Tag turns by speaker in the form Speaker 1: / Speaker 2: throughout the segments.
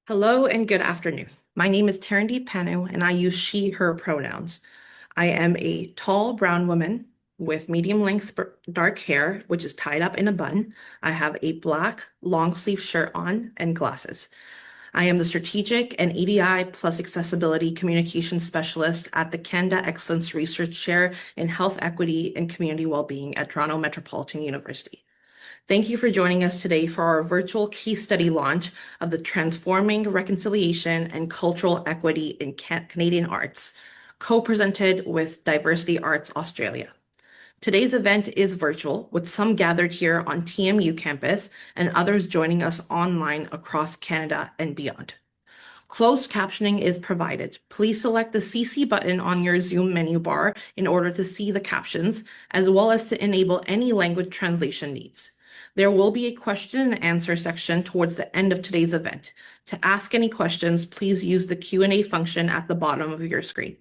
Speaker 1: Hello and good afternoon. My name is Tarandy Panu and I use she, her pronouns. I am a tall brown woman with medium length dark hair, which is tied up in a bun. I have a black long sleeve shirt on and glasses. I am the Strategic and EDI plus Accessibility Communication Specialist at the Canada Excellence Research Chair in Health Equity and Community Wellbeing at Toronto Metropolitan University. Thank you for joining us today for our virtual case study launch of the Transforming Reconciliation and Cultural Equity in Canadian Arts, co-presented with Diversity Arts Australia. Today's event is virtual, with some gathered here on TMU campus and others joining us online across Canada and beyond. Closed captioning is provided. Please select the CC button on your Zoom menu bar in order to see the captions, as well as to enable any language translation needs. There will be a question and answer section towards the end of today's event. To ask any questions, please use the Q&A function at the bottom of your screen.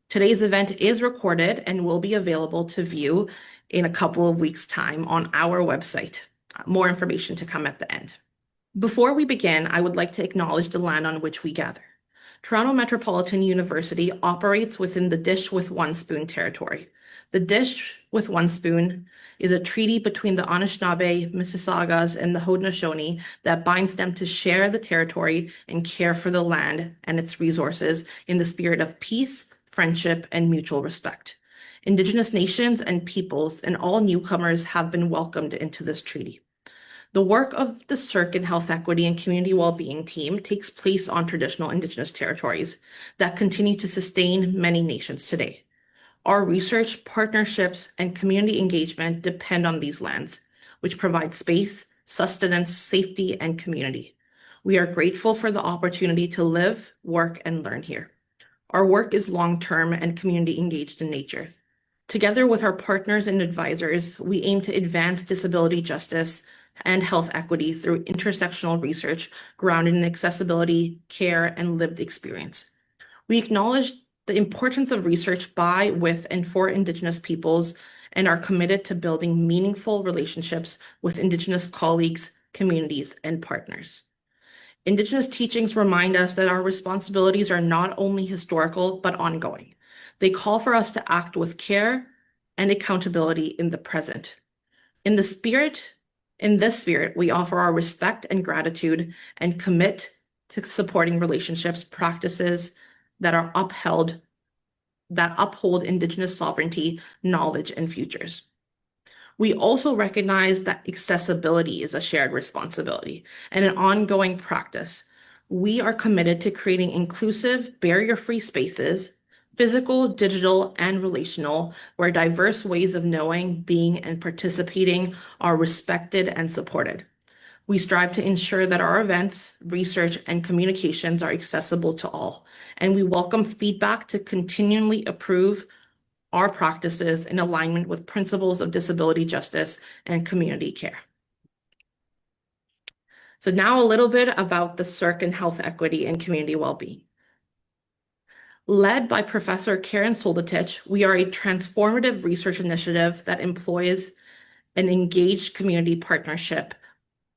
Speaker 1: Today's event is recorded and will be available to view in a couple of weeks' time on our website. More information to come at the end. Before we begin, I would like to acknowledge the land on which we gather. Toronto Metropolitan University operates within the Dish with One Spoon territory. The Dish with One Spoon is a treaty between the Anishinaabe, Mississaugas, and the Haudenosaunee that binds them to share the territory and care for the land and its resources in the spirit of peace, friendship, and mutual respect. Indigenous nations and peoples and all newcomers have been welcomed into this treaty. The work of the CIRC and Health Equity and Community Wellbeing team takes place on traditional Indigenous territories that continue to sustain many nations today. Our research, partnerships, and community engagement depend on these lands, which provide space, sustenance, safety, and community. We are grateful for the opportunity to live, work, and learn here. Our work is long-term and community engaged in nature. Together with our partners and advisors, we aim to advance disability justice and health equity through intersectional research grounded in accessibility, care, and lived experience. We acknowledge the importance of research by, with, and for Indigenous peoples and are committed to building meaningful relationships with Indigenous colleagues, communities, and partners. Indigenous teachings remind us that our responsibilities are not only historical, but ongoing. They call for us to act with care and accountability in the present. In this spirit, we offer our respect and gratitude and commit to supporting relationships, practices that uphold Indigenous sovereignty, knowledge, and futures. We also recognize that accessibility is a shared responsibility and an ongoing practice. We are committed to creating inclusive, barrier-free spaces, physical, digital, and relational, where diverse ways of knowing, being, and participating are respected and supported. We strive to ensure that our events, research, and communications are accessible to all, and we welcome feedback to continually improve our practices in alignment with principles of disability justice and community care. So now a little bit about the CIRC and Health Equity and Community Wellbeing. Led by Professor Karen Soldatich, we are a transformative research initiative that employs an engaged community partnership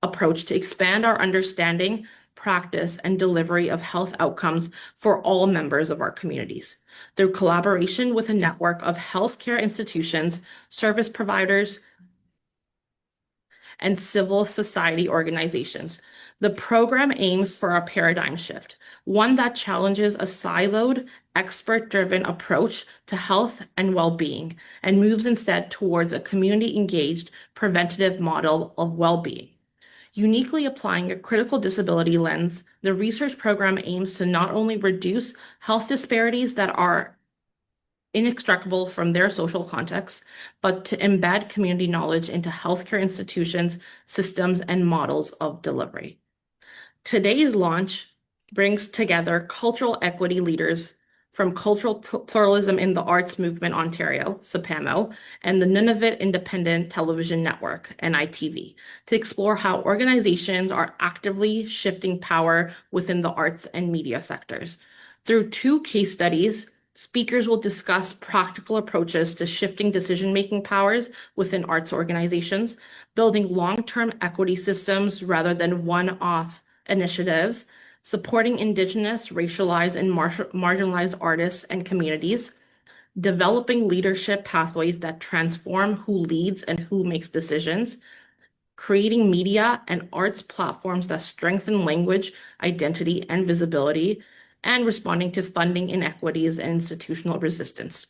Speaker 1: approach to expand our understanding, practice, and delivery of health outcomes for all members of our communities through collaboration with a network of healthcare institutions, service providers, and civil society organizations. The program aims for a paradigm shift, one that challenges a siloed, expert-driven approach to health and well-being and moves instead towards a community-engaged, preventative model of well-being. Uniquely applying a critical disability lens, the research program aims to not only reduce health disparities that are inextricable from their social context, but to embed community knowledge into healthcare institutions, systems, and models of delivery. Today's launch brings together cultural equity leaders from Cultural Pluralism in the Arts Movement Ontario, CPAMO, and the Nunavut Independent Television Network, NITV, to explore how organizations are actively shifting power within the arts and media sectors. Through 2 case studies, speakers will discuss practical approaches to shifting decision-making powers within arts organizations, building long-term equity systems rather than one-off initiatives, supporting Indigenous, racialized, and marginalized artists and communities, developing leadership pathways that transform who leads and who makes decisions, creating media and arts platforms that strengthen language, identity, and visibility, and responding to funding inequities and institutional resistance.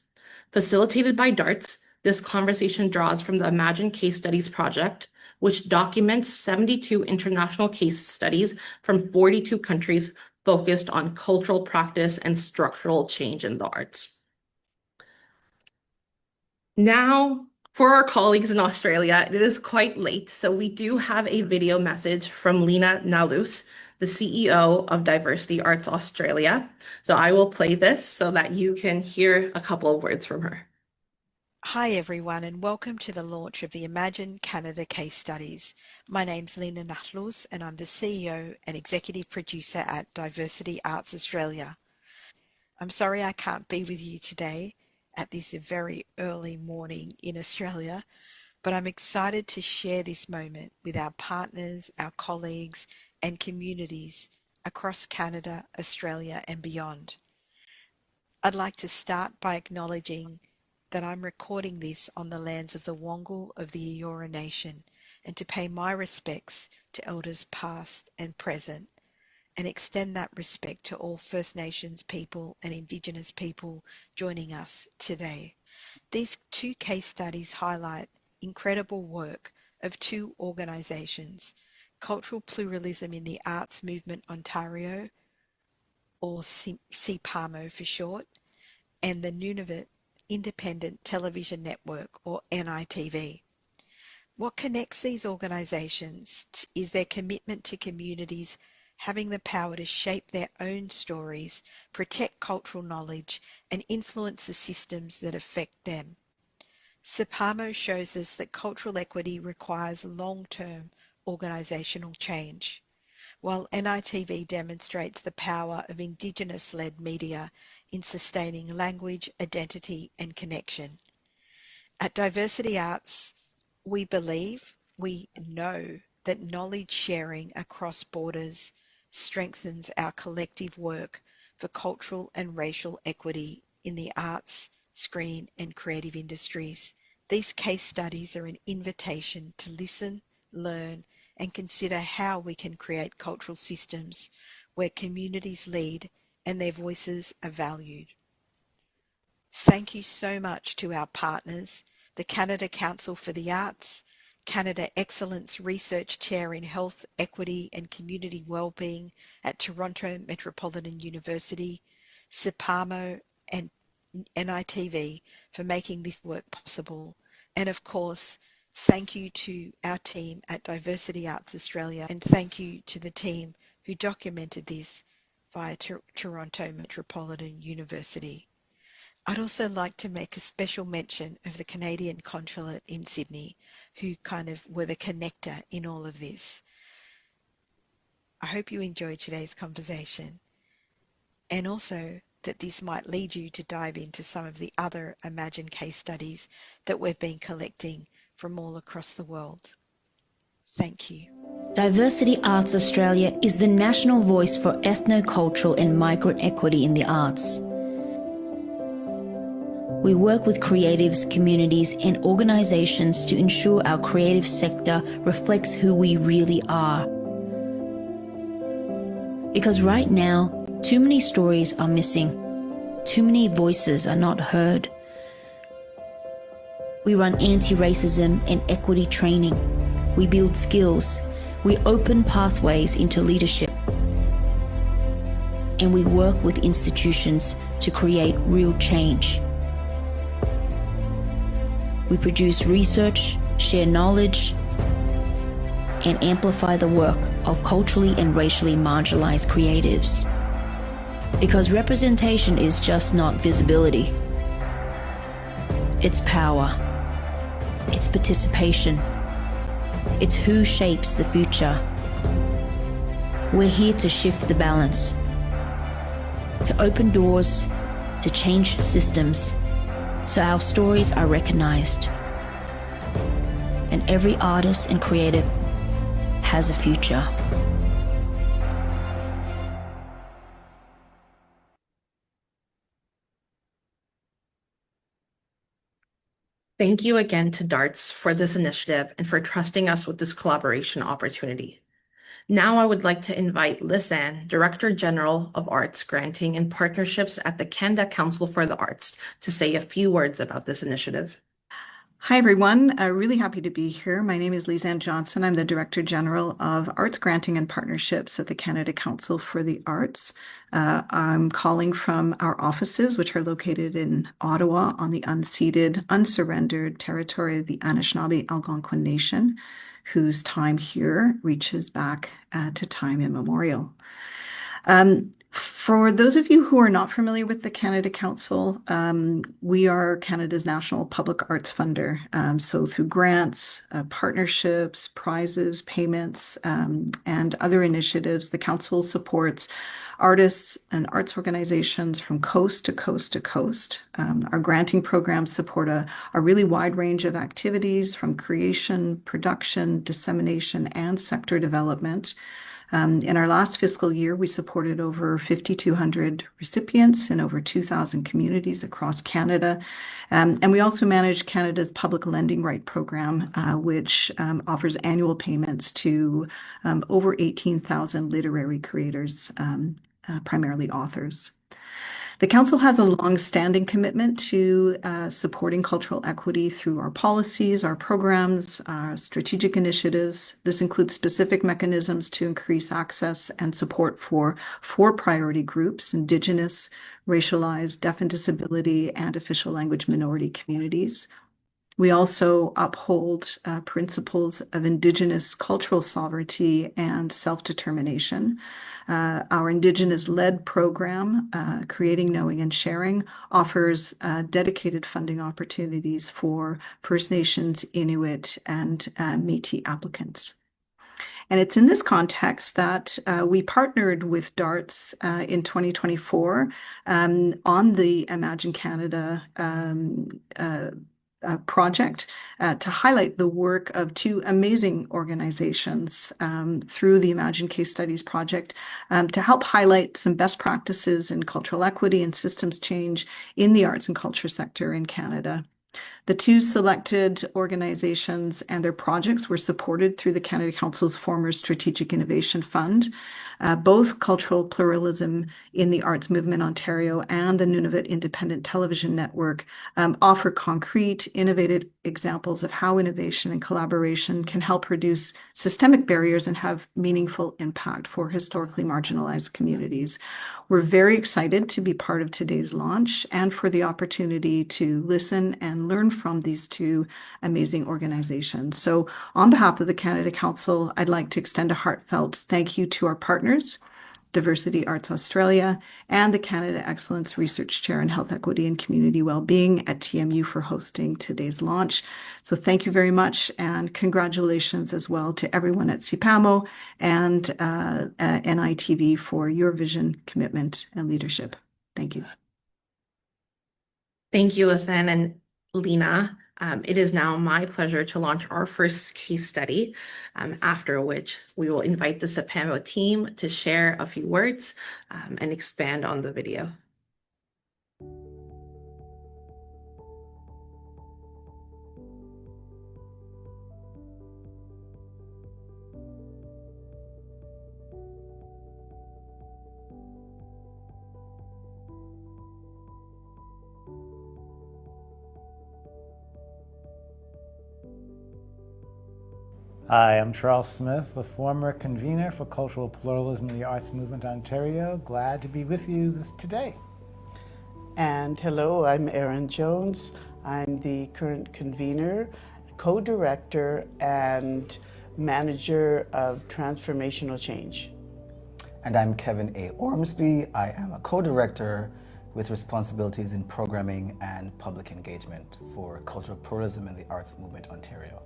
Speaker 1: Facilitated by DARTS, this conversation draws from the Imagine Case Studies project, which documents 72 international case studies from 42 countries focused on cultural practice and structural change in the arts. Now, for our colleagues in Australia, it is quite late, so we do have a video message from Lena Nalus, the CEO of Diversity Arts Australia. So I will play this so that you can hear a couple of words from her.
Speaker 2: Hi everyone, and welcome to the launch of the Imagine Canada Case Studies. My name's Lena Nalus and I'm the CEO and Executive Producer at Diversity Arts Australia. I'm sorry I can't be with you today at this very early morning in Australia, but I'm excited to share this moment with our partners, our colleagues, and communities across Canada, Australia, and beyond. I'd like to start by acknowledging that I'm recording this on the lands of the Wongal of the Eora Nation, and to pay my respects to elders past and present, and extend that respect to all First Nations people and Indigenous people joining us today. These two case studies highlight incredible work of two organisations, Cultural Pluralism in the Arts Movement Ontario, or CPAMO for short, and the Nunavut Independent Television Network, or NITV. What connects these organisations is their commitment to communities having the power to shape their own stories, protect cultural knowledge, and influence the systems that affect them. CPAMO shows us that cultural equity requires long-term organisational change, while NITV demonstrates the power of Indigenous-led media in sustaining language, identity, and connection. At Diversity Arts, we know that knowledge sharing across borders strengthens our collective work for cultural and racial equity in the arts, screen, and creative industries. These case studies are an invitation to listen, learn, and consider how we can create cultural systems where communities lead and their voices are valued. Thank you so much to our partners, the Canada Council for the Arts, Canada Excellence Research Chair in Health, Equity and Community Wellbeing at Toronto Metropolitan University, CPAMO and NITV for making this work possible. And of course, thank you to our team at Diversity Arts Australia, and thank you to the team who documented this via Toronto Metropolitan University. I'd also like to make a special mention of the Canadian Consulate in Sydney, who kind of were the connector in all of this. I hope you enjoyed today's conversation, and also that this might lead you to dive into some of the other Imagine case studies that we've been collecting from all across the world. Thank you.
Speaker 3: Diversity Arts Australia is the national voice for ethnocultural and migrant equity in the arts. We work with creatives, communities, and organisations to ensure our creative sector reflects who we really are. Because right now, too many stories are missing. Too many voices are not heard. We run anti-racism and equity training. We build skills. We open pathways into leadership. And we work with institutions to create real change. We produce research, share knowledge, and amplify the work of culturally and racially marginalized creatives. Because representation is just not visibility. It's power. It's participation. It's who shapes the future. We're here to shift the balance, to open doors, to change systems, so our stories are recognized. And every artist and creative has a future.
Speaker 1: Thank you again to DARTS for this initiative and for trusting us with this collaboration opportunity. Now I would like to invite Lisanne, Director General of Arts Granting and Partnerships at the Canada Council for the Arts, to say a few words about this initiative.
Speaker 4: Hi, everyone. Really happy to be here. My name is Lisanne Johnson. I'm the Director General of Arts Granting and Partnerships at the Canada Council for the Arts. I'm calling from our offices, which are located in Ottawa on the unceded, unsurrendered territory of the Anishinaabe Algonquin Nation, whose time here reaches back to time immemorial. For those of you who are not familiar with the Canada Council, we are Canada's national public arts funder. So through grants, partnerships, prizes, payments, and other initiatives, the Council supports artists and arts organizations from coast to coast to coast. Our granting programs support a really wide range of activities from creation, production, dissemination, and sector development. In our last fiscal year, we supported over 5,200 recipients in over 2,000 communities across Canada. And we also manage Canada's Public Lending Right program, which offers annual payments to over 18,000 literary creators, primarily authors. The Council has a long-standing commitment to supporting cultural equity through our policies, our programs, our strategic initiatives. This includes specific mechanisms to increase access and support for four priority groups: Indigenous, racialized, deaf and disability, and official language minority communities. We also uphold principles of Indigenous cultural sovereignty and self-determination. Our Indigenous-led program, Creating, Knowing, and Sharing, offers dedicated funding opportunities for First Nations, Inuit, and Métis applicants. And it's in this context that we partnered with DARTS in 2024 on the Imagine Canada project to highlight the work of two amazing organizations through the Imagine Case Studies project to help highlight some best practices in cultural equity and systems change in the arts and culture sector in Canada. The two selected organizations and their projects were supported through the Canada Council's former Strategic Innovation Fund. Both Cultural Pluralism in the Arts Movement Ontario and the Nunavut Independent Television Network offer concrete, innovative examples of how innovation and collaboration can help reduce systemic barriers and have meaningful impact for historically marginalized communities. We're very excited to be part of today's launch and for the opportunity to listen and learn from these two amazing organizations. So on behalf of the Canada Council, I'd like to extend a heartfelt thank you to our partners, Diversity Arts Australia, and the Canada Excellence Research Chair in Health Equity and Community Wellbeing at TMU for hosting today's launch. So thank you very much, and congratulations as well to everyone at CPAMO and NITV for your vision, commitment, and leadership. Thank you.
Speaker 1: Thank you, Lisanne and Lena. It is now my pleasure to launch our first case study, after which we will invite the CPAMO team to share a few words and expand on the video.
Speaker 5: Hi, I'm Charles Smith, the former convener for Cultural Pluralism in the Arts Movement Ontario. Glad to be with you today.
Speaker 6: And hello, I'm Erin Jones. I'm the current convener, co-director, and manager of transformational change.
Speaker 7: And I'm Kevin A. Ormsby. I am a co-director with responsibilities in programming and public engagement for Cultural Pluralism in the Arts Movement Ontario.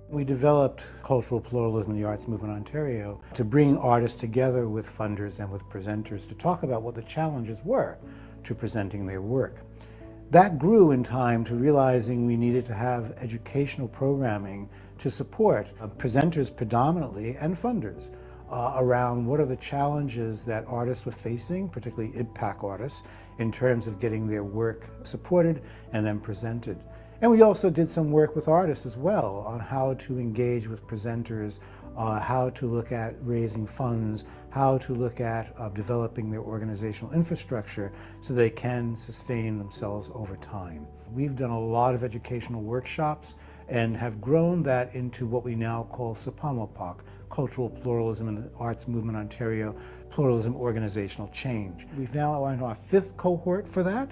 Speaker 5: We developed Cultural Pluralism in the Arts Movement Ontario to bring artists together with funders and with presenters to talk about what the challenges were to presenting their work. That grew in time to realizing we needed to have educational programming to support presenters predominantly and funders around what are the challenges that artists were facing, particularly IPAC artists, in terms of getting their work supported and then presented. And we also did some work with artists as well on how to engage with presenters, how to look at raising funds, how to look at developing their organizational infrastructure so they can sustain themselves over time. We've done a lot of educational workshops and have grown that into what we now call CPAMO, Cultural Pluralism in the Arts Movement Ontario, Pluralism Organizational Change. We've now on our 5th cohort for that,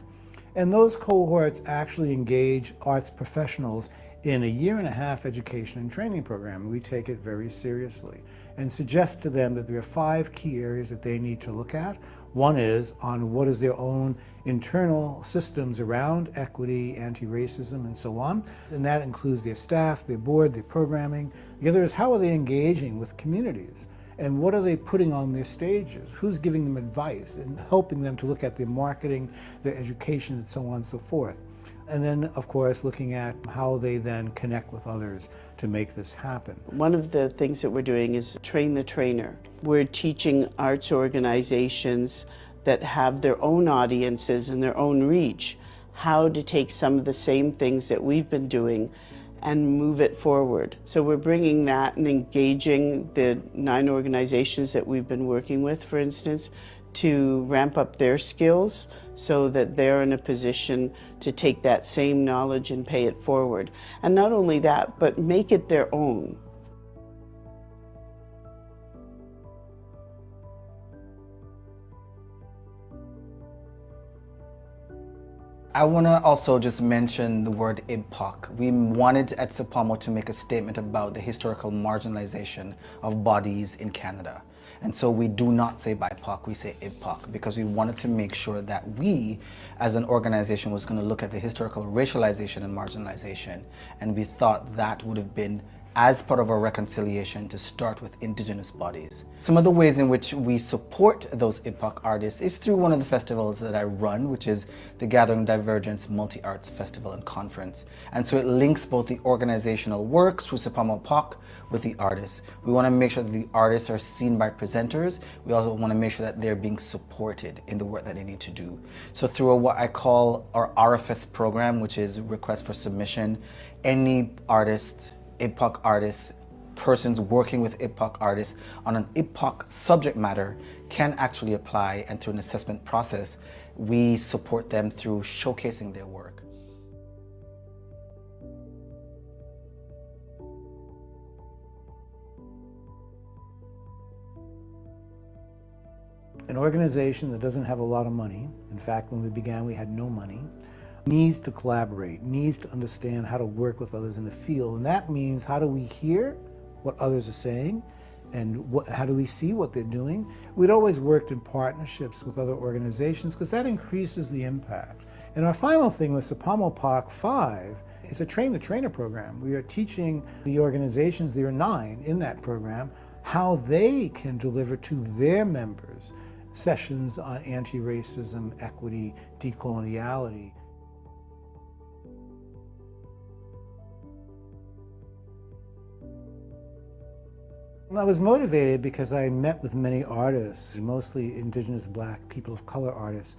Speaker 5: and those cohorts actually engage arts professionals in a 1.5-year education and training program. We take it very seriously and suggest to them that there are 5 key areas that they need to look at. One is on what is their own internal systems around equity, anti-racism, and so on. And that includes their staff, their board, their programming. The other is how are they engaging with communities? And what are they putting on their stages? Who's giving them advice and helping them to look at their marketing, their education, and so on and so forth. And then, of course, looking at how they then connect with others to make this happen.
Speaker 6: One of the things that we're doing is train the trainer. We're teaching arts organizations that have their own audiences and their own reach how to take some of the same things that we've been doing and move it forward. So we're bringing that and engaging the 9 organizations that we've been working with, for instance, to ramp up their skills so that they're in a position to take that same knowledge and pay it forward. And not only that, but make it their own.
Speaker 7: I want to also just mention the word IPAC. We wanted at CPAMO to make a statement about the historical marginalization of bodies in Canada. And so we do not say BIPOC, we say IPAC, because we wanted to make sure that we, as an organization, was going to look at the historical racialization and marginalization. And we thought that would have been as part of our reconciliation to start with Indigenous bodies. Some of the ways in which we support those IPAC artists is through one of the festivals that I run, which is the Gathering Divergence Multi-Arts Festival and Conference. And so it links both the organizational work through CPAMO POC with the artists. We want to make sure that the artists are seen by presenters. We also want to make sure that they're being supported in the work that they need to do. So through what I call our RFS program, which is Request for Submission, any artist, IPAC artists, persons working with IPAC artists on an IPAC subject matter can actually apply, and through an assessment process, we support them through showcasing their work.
Speaker 5: An organization that doesn't have a lot of money, in fact, when we began, we had no money, needs to collaborate, needs to understand how to work with others in the field. And that means, how do we hear what others are saying, and how do we see what they're doing? We'd always worked in partnerships with other organizations because that increases the impact. And our final thing with CPAMO POC 5 is a train the trainer program. We are teaching the organizations, there are 9 in that program, how they can deliver to their members sessions on anti-racism, equity, decoloniality. I was motivated because I met with many artists, mostly Indigenous Black people of color artists,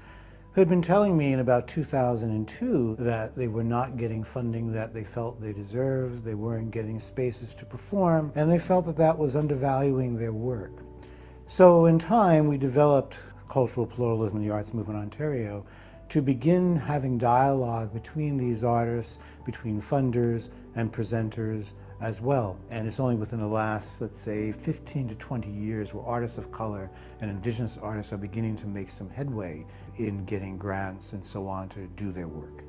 Speaker 5: who had been telling me in about 2002 that they were not getting funding that they felt they deserved, they weren't getting spaces to perform, and they felt that that was undervaluing their work. So in time, we developed Cultural Pluralism in the Arts Movement Ontario to begin having dialogue between these artists, between funders and presenters as well. And it's only within the last, let's say, 15 to 20 years where artists of color and Indigenous artists are beginning to make some headway in getting grants and so on to do their work.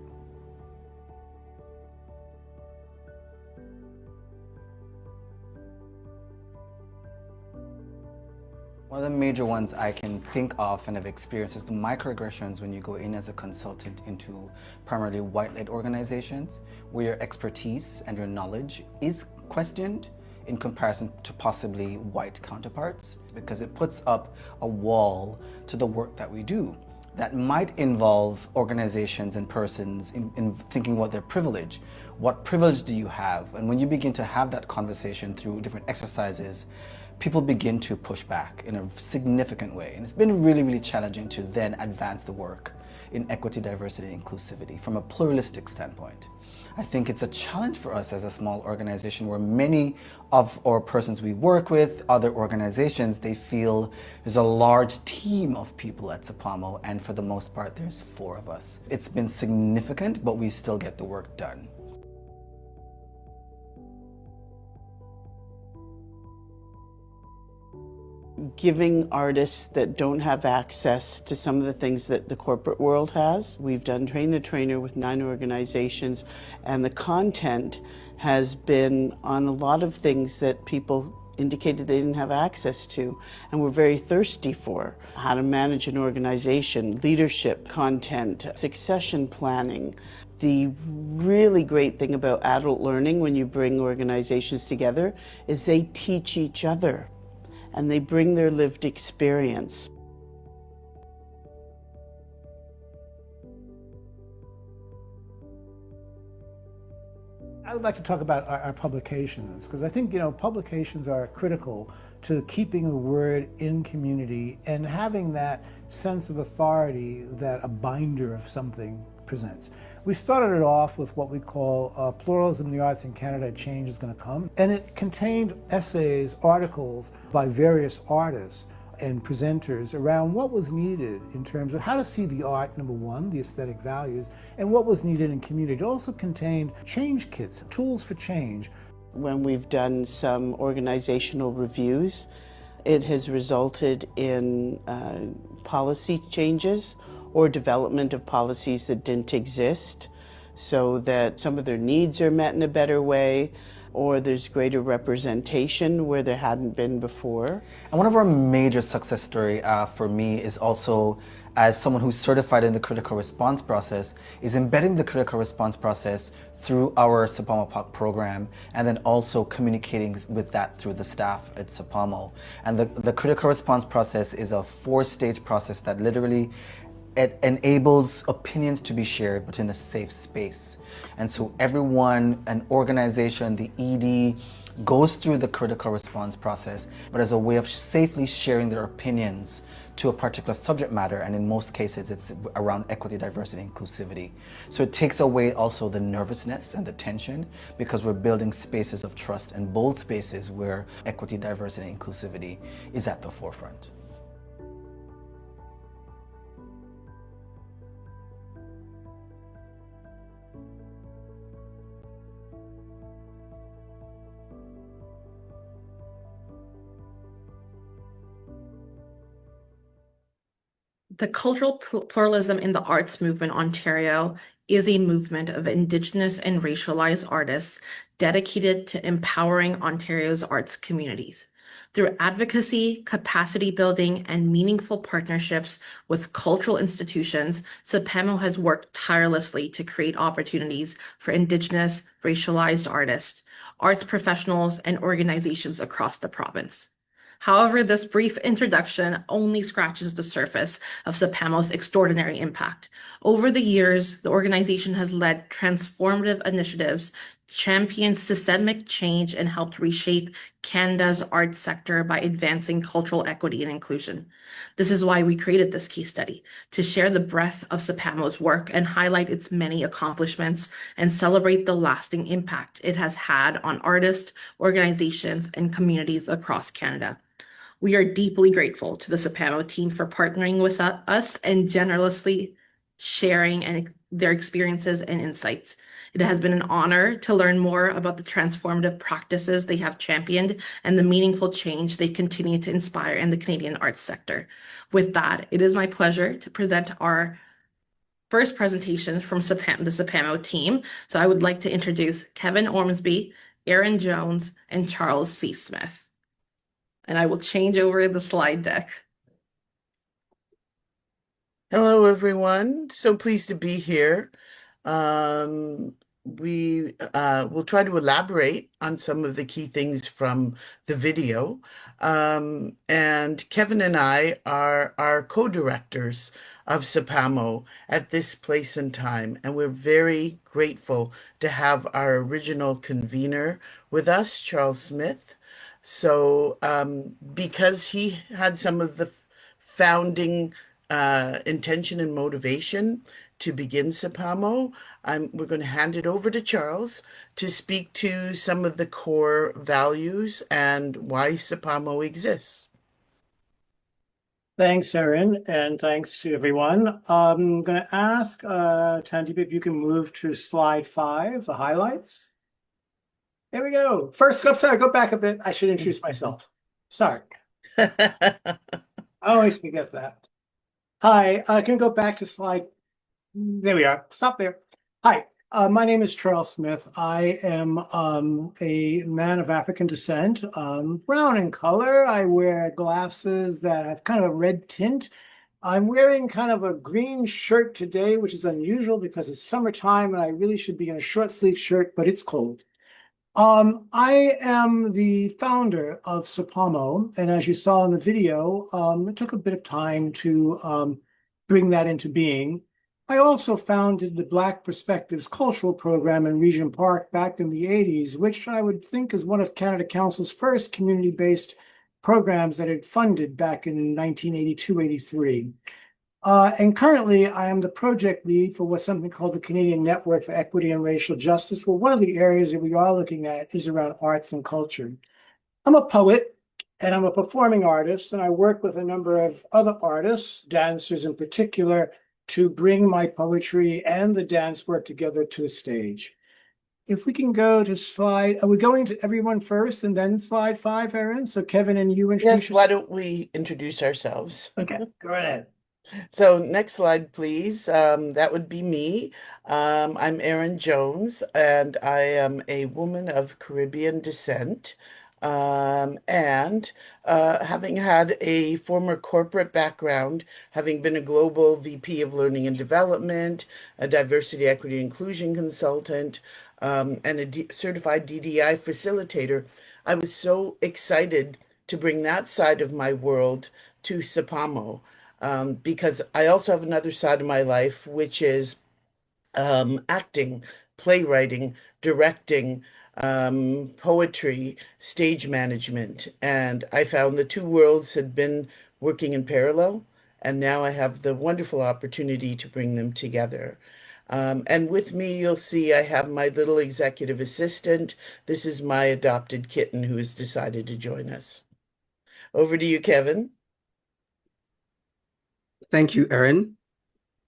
Speaker 7: One of the major ones I can think of and have experienced is the microaggressions when you go in as a consultant into primarily white-led organizations, where your expertise and your knowledge is questioned in comparison to possibly white counterparts, because it puts up a wall to the work that we do that might involve organizations and persons in thinking about their privilege. What privilege do you have? And when you begin to have that conversation through different exercises, people begin to push back in a significant way. And it's been really, really challenging to then advance the work in equity, diversity, and inclusivity from a pluralistic standpoint. I think it's a challenge for us as a small organization where many of our persons we work with, other organizations, they feel there's a large team of people at CPAMO, and for the most part, there's 4 of us. It's been significant, but we still get the work done.
Speaker 6: Giving artists that don't have access to some of the things that the corporate world has. We've done Train the Trainer with 9 organizations, and the content has been on a lot of things that people indicated they didn't have access to and were very thirsty for. How to manage an organization, leadership content, succession planning. The really great thing about adult learning when you bring organizations together is they teach each other and they bring their lived experience.
Speaker 5: I would like to talk about our publications, because I think, publications are critical to keeping the word in community and having that sense of authority that a binder of something presents. We started it off with what we call Pluralism in the Arts in Canada, Change is Going to Come. And it contained essays, articles by various artists and presenters around what was needed in terms of how to see the art, number one, the aesthetic values, and what was needed in community. It also contained change kits, tools for change.
Speaker 6: When we've done some organizational reviews, it has resulted in policy changes or development of policies that didn't exist, so that some of their needs are met in a better way, or there's greater representation where there hadn't been before.
Speaker 7: And one of our major success story for me is also, as someone who's certified in the critical response process, is embedding the critical response process through our CPAMO POC program, and then also communicating with that through the staff at CPAMO. And the critical response process is a 4-stage process that literally it enables opinions to be shared, but in a safe space. And so everyone, an organization, the ED, goes through the critical response process, but as a way of safely sharing their opinions to a particular subject matter, and in most cases it's around equity, diversity, and inclusivity. So it takes away also the nervousness and the tension, because we're building spaces of trust and bold spaces where equity, diversity, and inclusivity is at the forefront.
Speaker 1: The cultural pluralism in the arts movement Ontario is a movement of Indigenous and racialized artists dedicated to empowering Ontario's arts communities. Through advocacy, capacity building, and meaningful partnerships with cultural institutions, CPAMO has worked tirelessly to create opportunities for Indigenous, racialized artists, arts professionals, and organizations across the province. However, this brief introduction only scratches the surface of CPAMO's extraordinary impact. Over the years, the organization has led transformative initiatives, championed systemic change, and helped reshape Canada's arts sector by advancing cultural equity and inclusion. This is why we created this case study, to share the breadth of CPAMO's work and highlight its many accomplishments and celebrate the lasting impact it has had on artists, organizations, and communities across Canada. We are deeply grateful to the CPAMO team for partnering with us and generously sharing their experiences and insights. It has been an honor to learn more about the transformative practices they have championed and the meaningful change they continue to inspire in the Canadian arts sector. With that, it is my pleasure to present our first presentation from the CPAMO team. So I would like to introduce Kevin Ormsby, Aaron Jones, and Charles C. Smith. And I will change over the slide deck.
Speaker 6: Hello, everyone. So pleased to be here. We will try to elaborate on some of the key things from the video. And Kevin and I are co-directors of CPAMO at this place and time. And we're very grateful to have our original convener with us, Charles Smith, So because he had some of the founding intention and motivation to begin CPAMO, we're going to hand it over to Charles to speak to some of the core values and why CPAMO exists.
Speaker 5: Thanks, Erin, and thanks to everyone. I'm going to ask Tandeep if you can move to slide 5, the highlights. There we go. First up, sorry, go back a bit. I should introduce myself. Sorry. I always forget that. Hi, I can go back to slide. There we are. Stop there. Hi, my name is Charles Smith. I am a man of African descent, brown in color. I wear glasses that have kind of a red tint. I'm wearing kind of a green shirt today, which is unusual because it's summertime and I really should be in a short sleeve shirt, but it's cold. I am the founder of CPAMO, and as you saw in the video, it took a bit of time to bring that into being. I also founded the Black Perspectives Cultural Program in Regent Park back in the 80s, which I would think is one of Canada Council's first community-based programs that it funded back in 1982-83. And currently, I am the project lead for what's something called the Canadian Network for Equity and Racial Justice. Well, one of the areas that we are looking at is around arts and culture. I'm a poet and I'm a performing artist, and I work with a number of other artists, dancers in particular, to bring my poetry and the dance work together to a stage. If we can go to slide, are we going to everyone first and then slide 5, Erin? So Kevin and you introduce
Speaker 6: Yes, why don't we introduce ourselves?
Speaker 5: Okay, go ahead.
Speaker 6: So next slide, please. That would be me. I'm Erin Jones, and I am a woman of Caribbean descent. And having had a former corporate background, having been a global VP of Learning and Development, a diversity, equity, inclusion consultant, and a certified DDI facilitator, I was so excited to bring that side of my world to CPAMO. Because I also have another side of my life, which is acting, playwriting, directing, poetry, stage management. And I found the two worlds had been working in parallel, and now I have the wonderful opportunity to bring them together. And with me, you'll see I have my little executive assistant. This is my adopted kitten who has decided to join us. Over to you, Kevin.
Speaker 8: Thank you, Erin.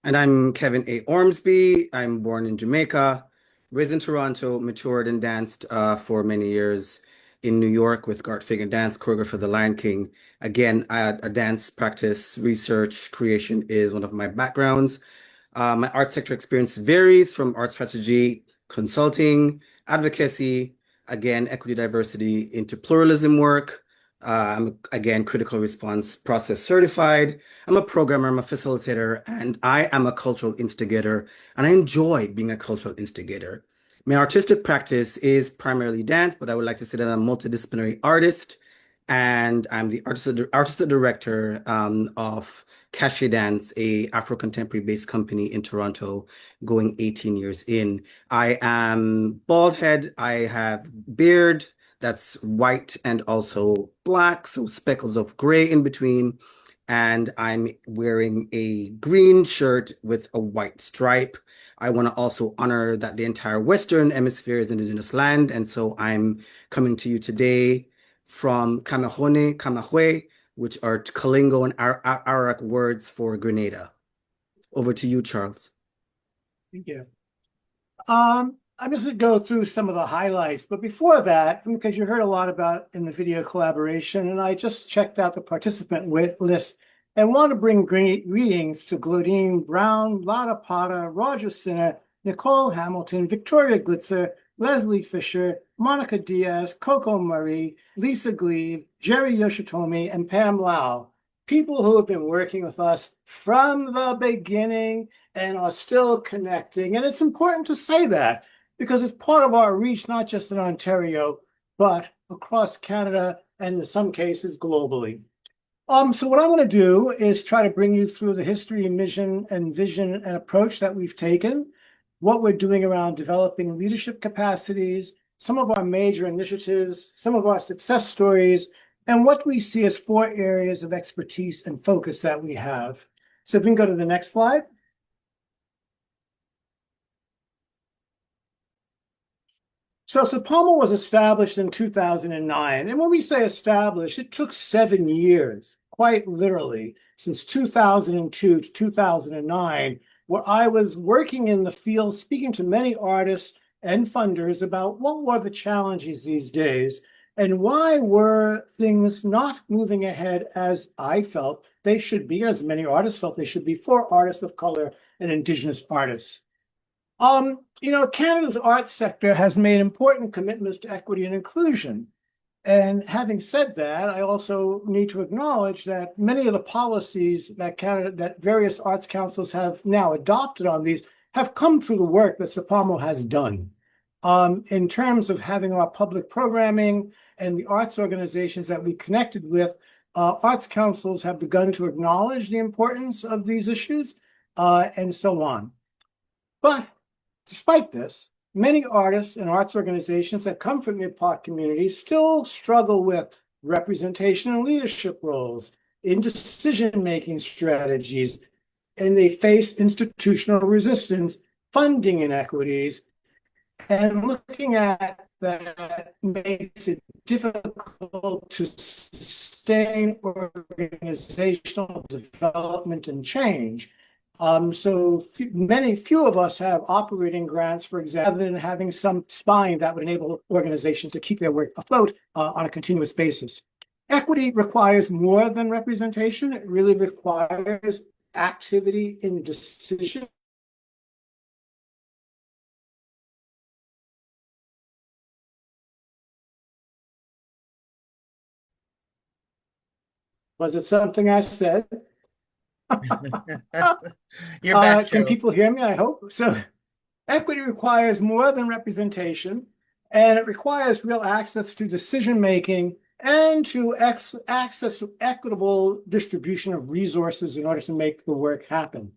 Speaker 8: And I'm Kevin A. Ormsby. I'm born in Jamaica, raised in Toronto, matured and danced for many years in New York with Garth Figure Dance, choreographer for The Lion King. Again, a dance practice, research, creation is one of my backgrounds. My art sector experience varies from art strategy, consulting, advocacy, again, equity, diversity, into pluralism work. I'm, again, critical response process certified. I'm a programmer, I'm a facilitator, and I am a cultural instigator, and I enjoy being a cultural instigator. My artistic practice is primarily dance, but I would like to say that I'm a multidisciplinary artist, and I'm the artistic director of Cachet Dance, a Afro-contemporary based company in Toronto, going 18 years in. I am bald head, I have beard, that's white and also black, so speckles of gray in between. And I'm wearing a green shirt with a white stripe. I want to also honor that the entire Western Hemisphere is Indigenous land. And so I'm coming to you today from Kamahone, Kamahwe, which are Kalingo and Arawak words for Grenada. Over to you, Charles.
Speaker 5: Thank you. I'm just going to go through some of the highlights, but before that, because you heard a lot about in the video collaboration, and I just checked out the participant list and want to bring greetings to Glodine Brown, Lotta Potter, Roger Sinner, Nicole Hamilton, Victoria Glitzer, Leslie Fisher, Monica Diaz, Coco Murray, Lisa Gleave, Jerry Yoshitomi, and Pam Lau. People who have been working with us from the beginning and are still connecting. And it's important to say that, because it's part of our reach, not just in Ontario, but across Canada and in some cases globally. So what I'm going to do is try to bring you through the history and vision and approach that we've taken, what we're doing around developing leadership capacities, some of our major initiatives, some of our success stories, and what we see as 4 areas of expertise and focus that we have. So if we can go to the next slide. So CPAMO was established in 2009. And when we say established, it took 7 years, quite literally, since 2002 to 2009, where I was working in the field, speaking to many artists and funders about what were the challenges these days and why were things not moving ahead as I felt they should be, as many artists felt they should be for artists of color and Indigenous artists. Canada's arts sector has made important commitments to equity and inclusion. And having said that, I also need to acknowledge that many of the policies that various arts councils have now adopted on these have come through the work that CPAMO has done. In terms of having our public programming and the arts organizations that we connected with, arts councils have begun to acknowledge the importance of these issues and so on. But despite this, many artists and arts organizations that come from the IPOC community still struggle with representation and leadership roles in decision-making strategies, and they face institutional resistance, funding inequities, and looking at that makes it difficult to sustain organizational development and change. So few of us have operating grants, for example, rather than having some spine that would enable organizations to keep their work afloat on a continuous basis. Equity requires more than representation. It really requires activity in decision. Was it something I said?
Speaker 9: You're back,
Speaker 5: can
Speaker 9: Joe.
Speaker 5: people hear me? I hope. So equity requires more than representation, and it requires real access to decision-making and to access to equitable distribution of resources in order to make the work happen.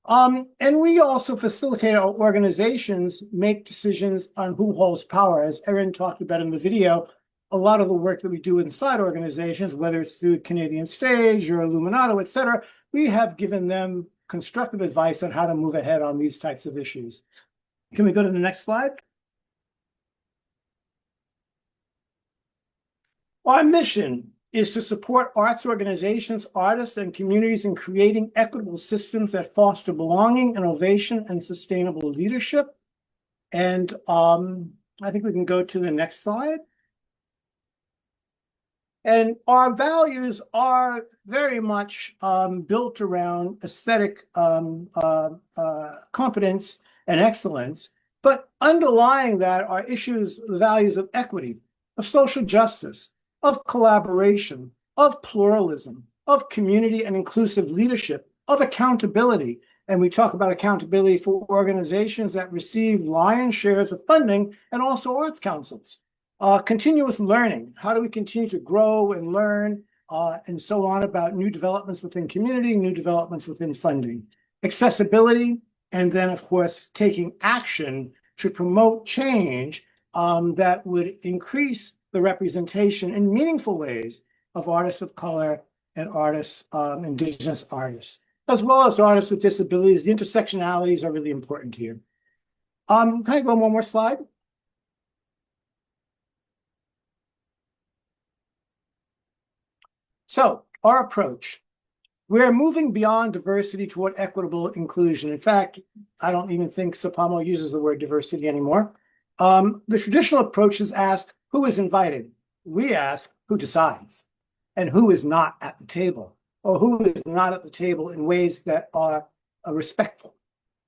Speaker 5: And we also facilitate our organizations make decisions on who holds power. As Erin talked about in the video, a lot of the work that we do inside organizations, whether it's through Canadian Stage or Illuminato, et cetera, we have given them constructive advice on how to move ahead on these types of issues. Can we go to the next slide? Our mission is to support arts organizations, artists, and communities in creating equitable systems that foster belonging, innovation, and sustainable leadership. And I think we can go to the next slide. And our values are very much built around aesthetic competence and excellence, but underlying that are issues, the values of equity, of social justice, of collaboration, of pluralism, of community and inclusive leadership, of accountability. And we talk about accountability for organizations that receive lion's shares of funding and also arts councils. Continuous learning. How do we continue to grow and learn and so on about new developments within community, new developments within funding. Accessibility, and then, of course, taking action to promote change that would increase the representation in meaningful ways of artists of color and artists, Indigenous artists, as well as artists with disabilities. The intersectionalities are really important here. Can I go one more slide? So our approach, we're moving beyond diversity toward equitable inclusion. In fact, I don't even think CPAMO uses the word diversity anymore. The traditional approach is ask who is invited. We ask who decides and who is not at the table, or who is not at the table in ways that are respectful.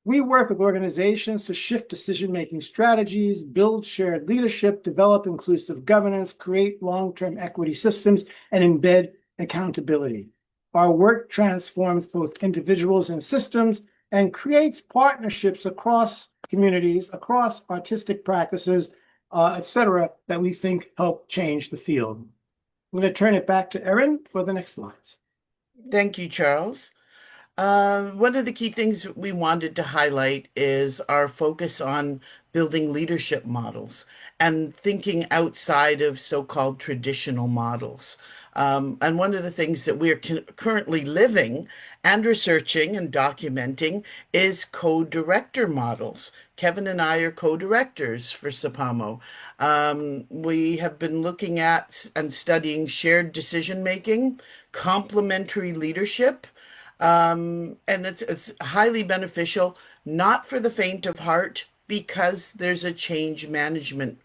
Speaker 5: We work with organizations to shift decision-making strategies, build shared leadership, develop inclusive governance, create long-term equity systems, and embed accountability. Our work transforms both individuals and systems and creates partnerships across communities, across artistic practices, et cetera, that we think help change the field. I'm going to turn it back to Erin for the next slides.
Speaker 9: Thank you, Charles.
Speaker 6: One of the key things we wanted to highlight is our focus on building leadership models and thinking outside of so-called traditional models. And one of the things that we're currently living and researching and documenting is co-director models. Kevin and I are co-directors for CPAMO. We have been looking at and studying shared decision making, complementary leadership, and it's highly beneficial, not for the faint of heart, because there's a change management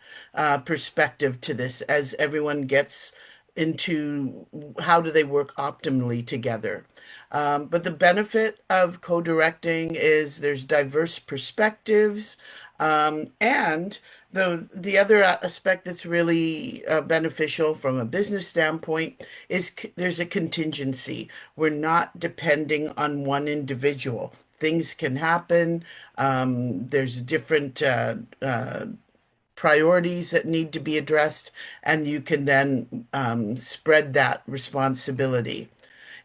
Speaker 6: perspective to this as everyone gets into how do they work optimally together. But the benefit of co-directing is there's diverse perspectives, and the other aspect that's really beneficial from a business standpoint is there's a contingency. We're not depending on one individual. Things can happen. There's different priorities that need to be addressed, and you can then spread that responsibility.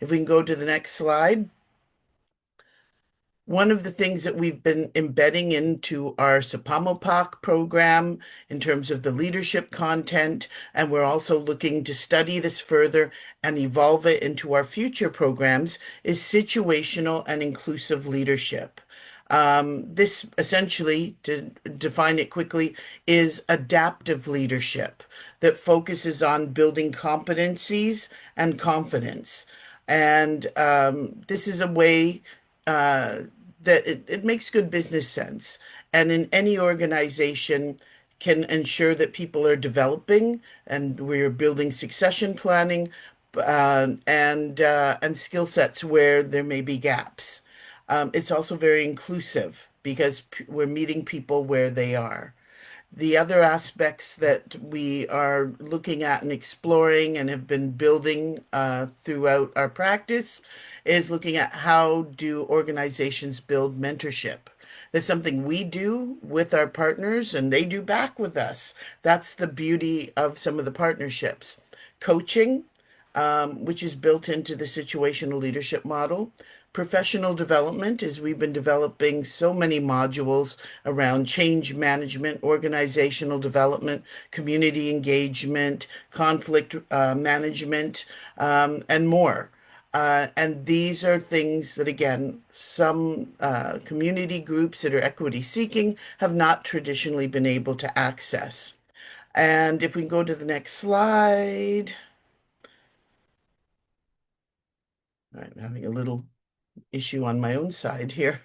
Speaker 6: If we can go to the next slide. One of the things that we've been embedding into our CPAMO program in terms of the leadership content, and we're also looking to study this further and evolve it into our future programs, is situational and inclusive leadership. This essentially, to define it quickly, is adaptive leadership that focuses on building competencies and confidence. And this is a way that it makes good business sense. And in any organization can ensure that people are developing and we're building succession planning and skill sets where there may be gaps. It's also very inclusive because we're meeting people where they are. The other aspects that we are looking at and exploring and have been building throughout our practice is looking at how do organizations build mentorship. That's something we do with our partners and they do back with us. That's the beauty of some of the partnerships. Coaching, which is built into the situational leadership model. Professional development, as we've been developing so many modules around change management, organizational development, community engagement, conflict management, and more. And these are things that, again, some community groups that are equity seeking have not traditionally been able to access. And if we can go to the next slide. I'm having a little issue on my own side here.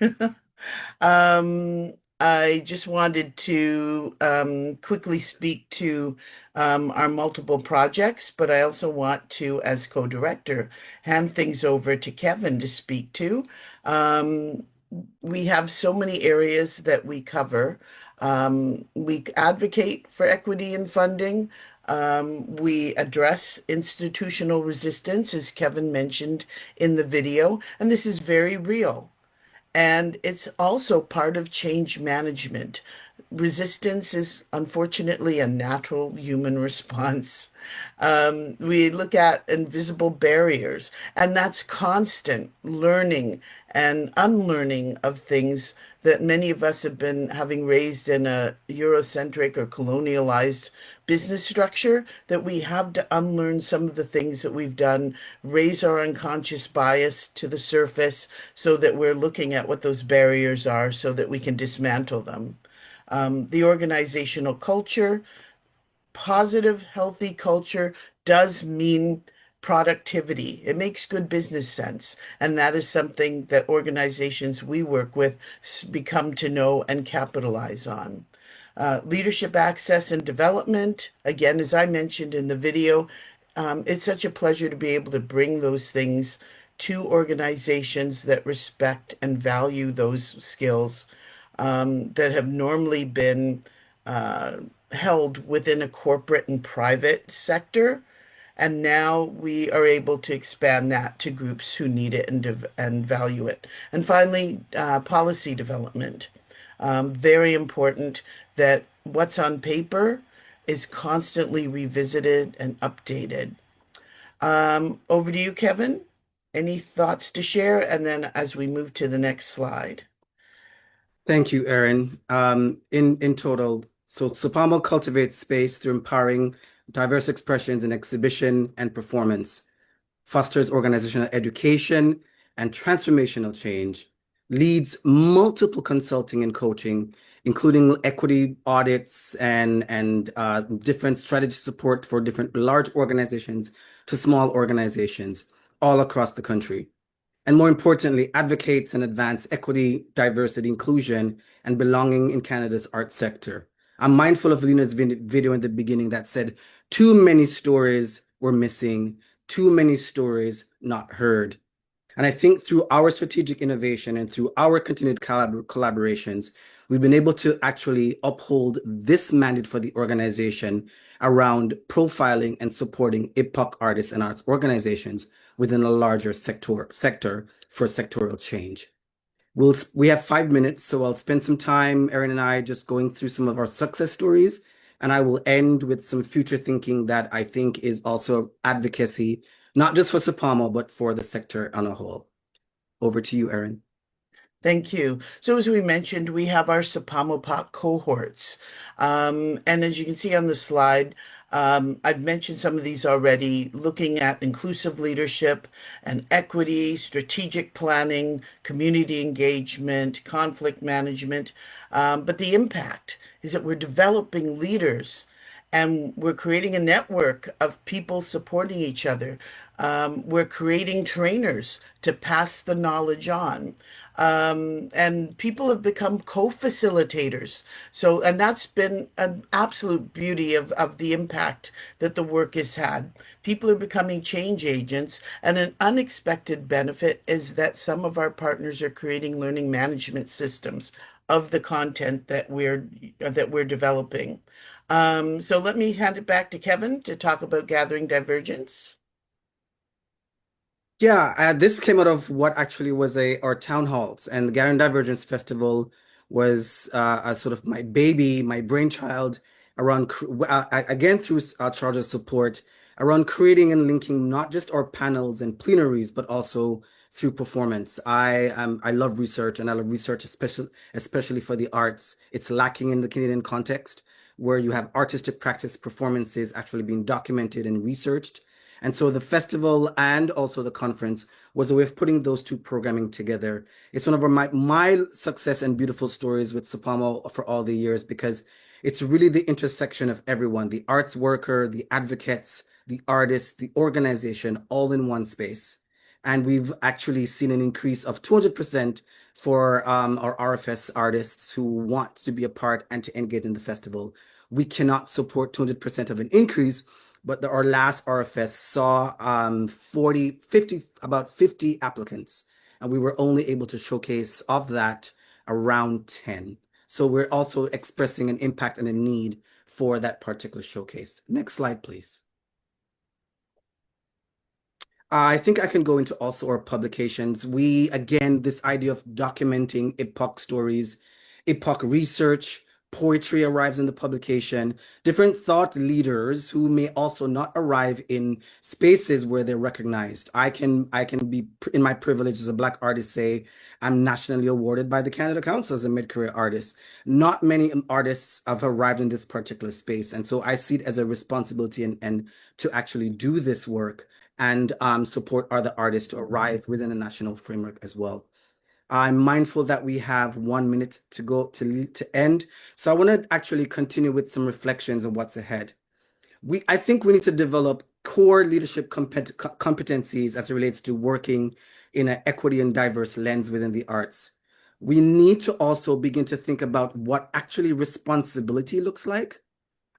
Speaker 6: I just wanted to quickly speak to our multiple projects, but I also want to, as co-director, hand things over to Kevin to speak to. We have so many areas that we cover. We advocate for equity in funding. We address institutional resistance, as Kevin mentioned in the video, and this is very real. And it's also part of change management. Resistance is unfortunately a natural human response. We look at invisible barriers, and that's constant learning and unlearning of things that many of us have been having raised in a Eurocentric or colonialized business structure, that we have to unlearn some of the things that we've done, raise our unconscious bias to the surface so that we're looking at what those barriers are so that we can dismantle them. The organizational culture, positive, healthy culture does mean productivity. It makes good business sense. And that is something that organizations we work with become to know and capitalize on. Leadership access and development, again, as I mentioned in the video, it's such a pleasure to be able to bring those things to organizations that respect and value those skills that have normally been held within a corporate and private sector. And now we are able to expand that to groups who need it and value it. And finally, policy development. Very important that what's on paper is constantly revisited and updated. Over to you, Kevin. Any thoughts to share? And then as we move to the next slide.
Speaker 8: Thank you, Erin. In total, so CPAMO cultivates space through empowering diverse expressions in exhibition and performance, fosters organizational education and transformational change, leads multiple consulting and coaching, including equity audits and different strategy support for different large organizations to small organizations all across the country. And more importantly, advocates and advance equity, diversity, inclusion, and belonging in Canada's arts sector. I'm mindful of Lena's video in the beginning that said too many stories were missing, too many stories not heard. And I think through our strategic innovation and through our continued collaborations, we've been able to actually uphold this mandate for the organization around profiling and supporting IPOC artists and arts organizations within a larger sector for sectoral change. We have 5 minutes, so I'll spend some time, Erin and I, just going through some of our success stories, and I will end with some future thinking that I think is also advocacy, not just for CPAMO, but for the sector on a whole. Over to you, Erin.
Speaker 6: Thank you. So as we mentioned, we have our CPAMO cohorts. And as you can see on the slide, I've mentioned some of these already, looking at inclusive leadership and equity, strategic planning, community engagement, conflict management. But the impact is that we're developing leaders and we're creating a network of people supporting each other. We're creating trainers to pass the knowledge on. And people have become co-facilitators. So, and that's been an absolute beauty of the impact that the work has had. People are becoming change agents, and an unexpected benefit is that some of our partners are creating learning management systems of the content that we're developing. So let me hand it back to Kevin to talk about gathering divergence.
Speaker 8: Yeah, this came out of what actually was our town halls, and the Gathering Divergence Festival was a sort of my baby, my brainchild around again through Charter's support around creating and linking not just our panels and plenaries, but also through performance. I love research, and I love research especially for the arts. It's lacking in the Canadian context where you have artistic practice performances actually being documented and researched. And so the festival and also the conference was a way of putting those two programming together. It's one of my success and beautiful stories with CPAMO for all the years, because it's really the intersection of everyone, the arts worker, the advocates, the artists, the organization, all in one space. And we've actually seen an increase of 200% for our RFS artists who want to be a part and to engage in the festival. We cannot support 200% of an increase, but our last RFS saw about 50 applicants, and we were only able to showcase of that around 10. So we're also expressing an impact and a need for that particular showcase. Next slide, please. I think I can go into also our publications. Again, this idea of documenting IPOC stories, IPOC research, poetry arrives in the publication, different thought leaders who may also not arrive in spaces where they're recognized. I can be in my privilege as a Black artist, say I'm nationally awarded by the Canada Council as a mid-career artist. Not many artists have arrived in this particular space. And so I see it as a responsibility and to actually do this work and support other artists to arrive within a national framework as well. I'm mindful that we have 1 minute to go to end. So I want to actually continue with some reflections on what's ahead. I think we need to develop core leadership competencies as it relates to working in an equity and diverse lens within the arts. We need to also begin to think about what actually responsibility looks like.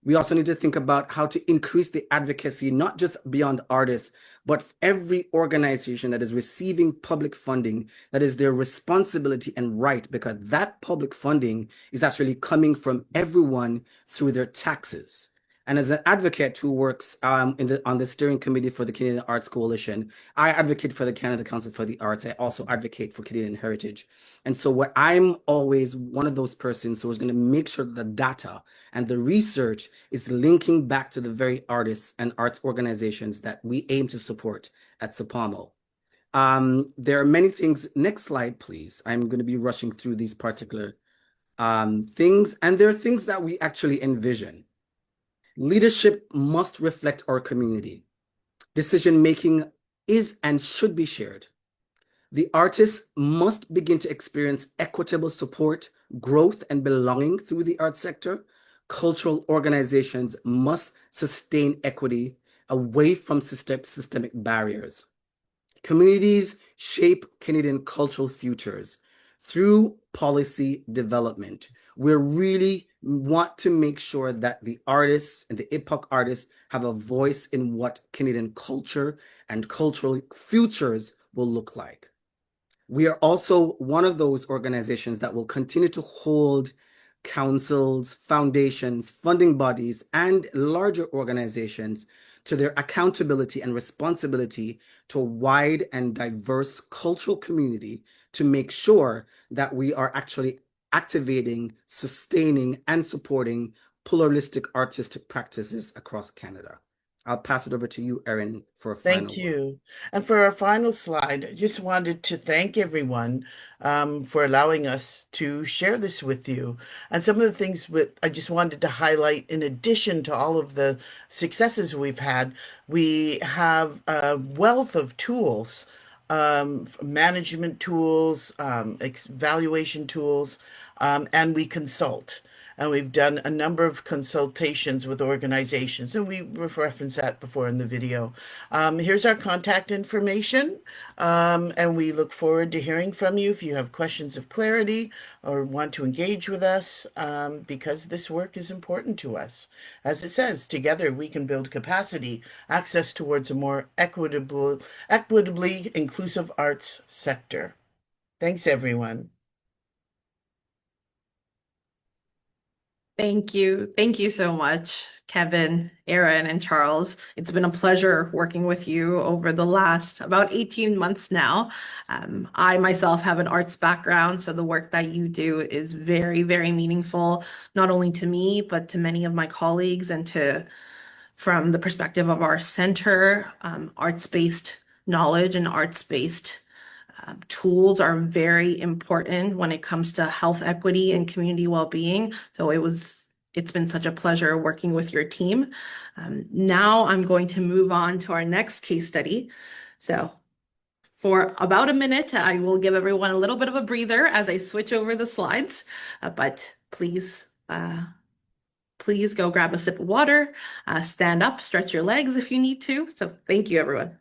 Speaker 8: We also need to think about how to increase the advocacy, not just beyond artists, but every organization that is receiving public funding, that is their responsibility and right, because that public funding is actually coming from everyone through their taxes. And as an advocate who works on the steering committee for the Canadian Arts Coalition, I advocate for the Canada Council for the Arts. I also advocate for Canadian heritage. And so what I'm always one of those persons who is going to make sure that the data and the research is linking back to the very artists and arts organizations that we aim to support at CPAMO. There are many things. Next slide, please. I'm going to be rushing through these particular things, and there are things that we actually envision. Leadership must reflect our community. Decision-making is and should be shared. The artists must begin to experience equitable support, growth, and belonging through the arts sector. Cultural organizations must sustain equity away from systemic barriers. Communities shape Canadian cultural futures through policy development. We really want to make sure that the artists and the IPOC artists have a voice in what Canadian culture and cultural futures will look like. We are also one of those organizations that will continue to hold councils, foundations, funding bodies, and larger organizations to their accountability and responsibility to a wide and diverse cultural community to make sure that we are actually activating, sustaining, and supporting pluralistic artistic practices across Canada. I'll pass it over to you, Erin, for a final
Speaker 6: Thank you. And for our final slide, I just wanted to thank everyone for allowing us to share this with you. And some of the things that I just wanted to highlight, in addition to all of the successes we've had, we have a wealth of tools, management tools, evaluation tools, and we consult. And we've done a number of consultations with organizations, and we referenced that before in the video. Here's our contact information, and we look forward to hearing from you if you have questions of clarity or want to engage with us, because this work is important to us. As it says, together we can build capacity, access towards a more equitably inclusive arts sector. Thanks, everyone.
Speaker 1: Thank you. Thank you so much, Kevin, Erin, and Charles. It's been a pleasure working with you over the last about 18 months now. I myself have an arts background, so the work that you do is very, very meaningful, not only to me, but to many of my colleagues and from the perspective of our center, arts-based knowledge and arts-based tools are very important when it comes to health equity and community well-being. So it's been such a pleasure working with your team. Now I'm going to move on to our next case study. So for about a minute, I will give everyone a little bit of a breather as I switch over the slides, but please go grab a sip of water, stand up, stretch your legs if you need to. So thank you, everyone.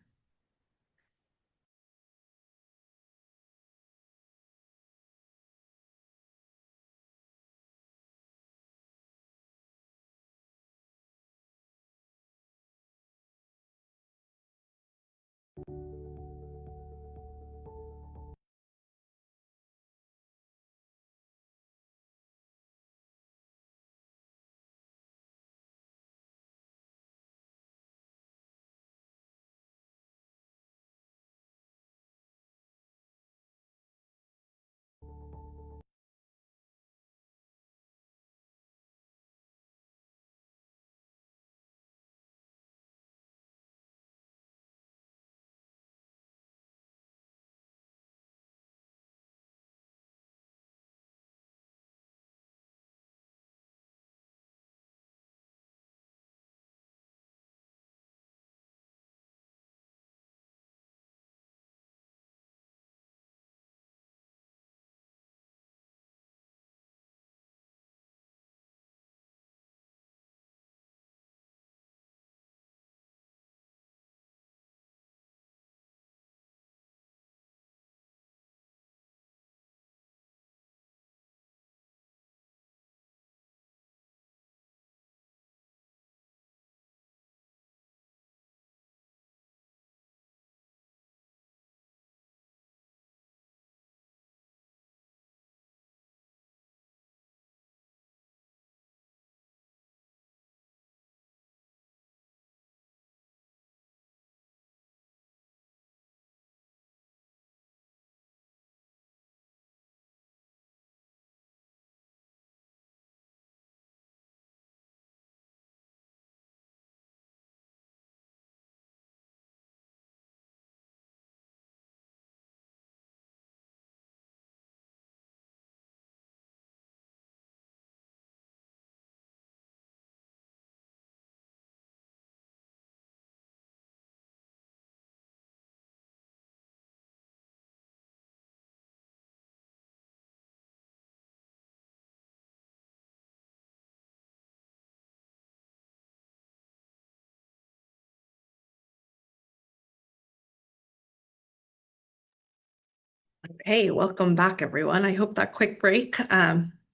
Speaker 1: Hey, welcome back, everyone. I hope that quick break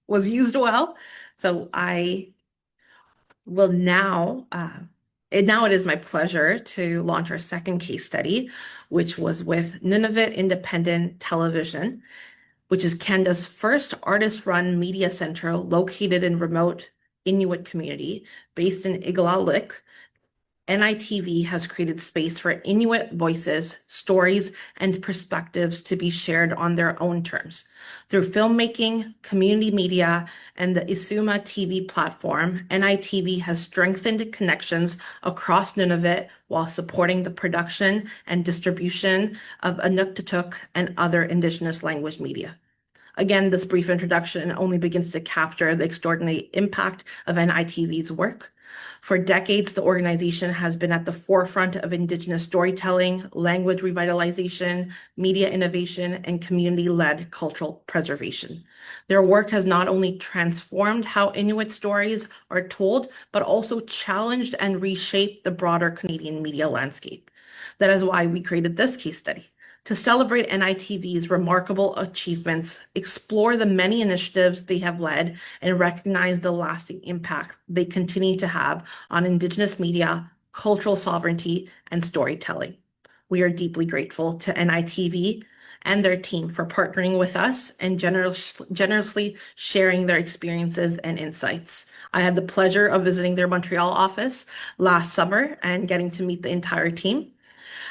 Speaker 1: was used well. So I will now it is my pleasure to launch our second case study, which was with Nunavut Independent Television, which is Canada's first artist-run media center located in remote Inuit community based in Iglaalik. NITV has created space for Inuit voices, stories, and perspectives to be shared on their own terms. Through filmmaking, community media, and the Isuma TV platform, NITV has strengthened connections across Nunavut while supporting the production and distribution of Inuktitut and other Indigenous language media. Again, this brief introduction only begins to capture the extraordinary impact of NITV's work. For decades, the organization has been at the forefront of Indigenous storytelling, language revitalization, media innovation, and community-led cultural preservation. Their work has not only transformed how Inuit stories are told, but also challenged and reshaped the broader Canadian media landscape. That is why we created this case study, to celebrate NITV's remarkable achievements, explore the many initiatives they have led, and recognize the lasting impact they continue to have on Indigenous media, cultural sovereignty, and storytelling. We are deeply grateful to NITV and their team for partnering with us and generously sharing their experiences and insights. I had the pleasure of visiting their Montreal office last summer and getting to meet the entire team.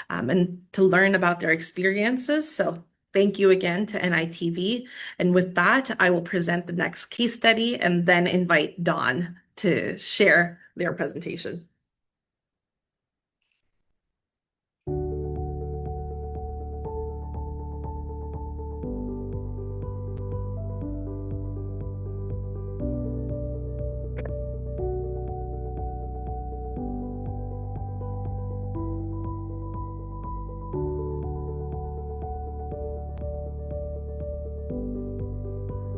Speaker 1: And to learn about their experiences. So thank you again to NITV. And with that, I will present the next case study and then invite Dawn to share their presentation.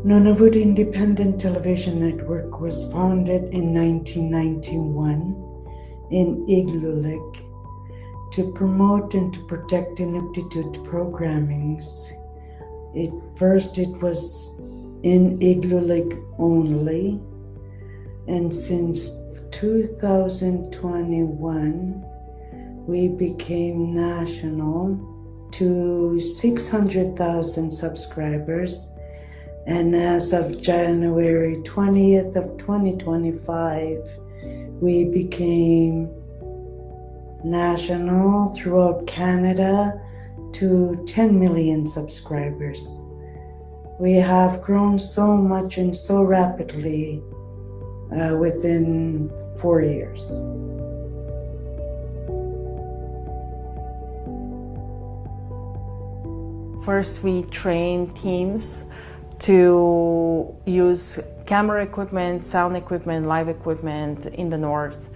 Speaker 9: Nunavut Independent Television Network was founded in 1991 in Iglaalik to promote and to protect Inuktitut programmings. First it was in Iglaalik only, and since 2021 we became national to 600,000 subscribers. And as of January 20th of 2025, we became national throughout Canada to 10 million subscribers. We have grown so much and so rapidly within 4 years.
Speaker 10: First, we train teams to use camera equipment, sound equipment, live equipment in the north,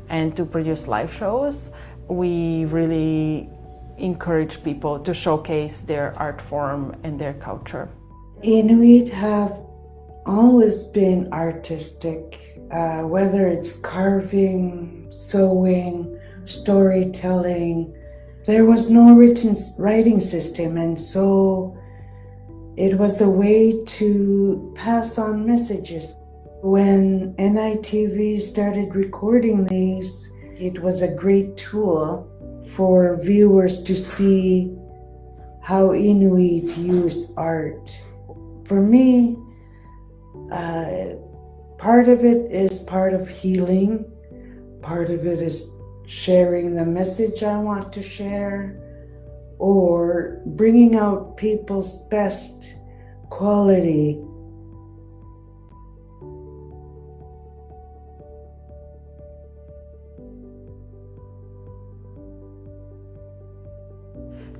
Speaker 10: and to produce live shows. We really encourage people to showcase their art form and their culture.
Speaker 9: Inuit have always been artistic, whether it's carving, sewing, storytelling. There was no written writing system, and so it was a way to pass on messages. When NITV started recording these, it was a great tool for viewers to see how Inuit use art. For me, part of it is part of healing, part of it is sharing the message I want to share, or bringing out people's best quality.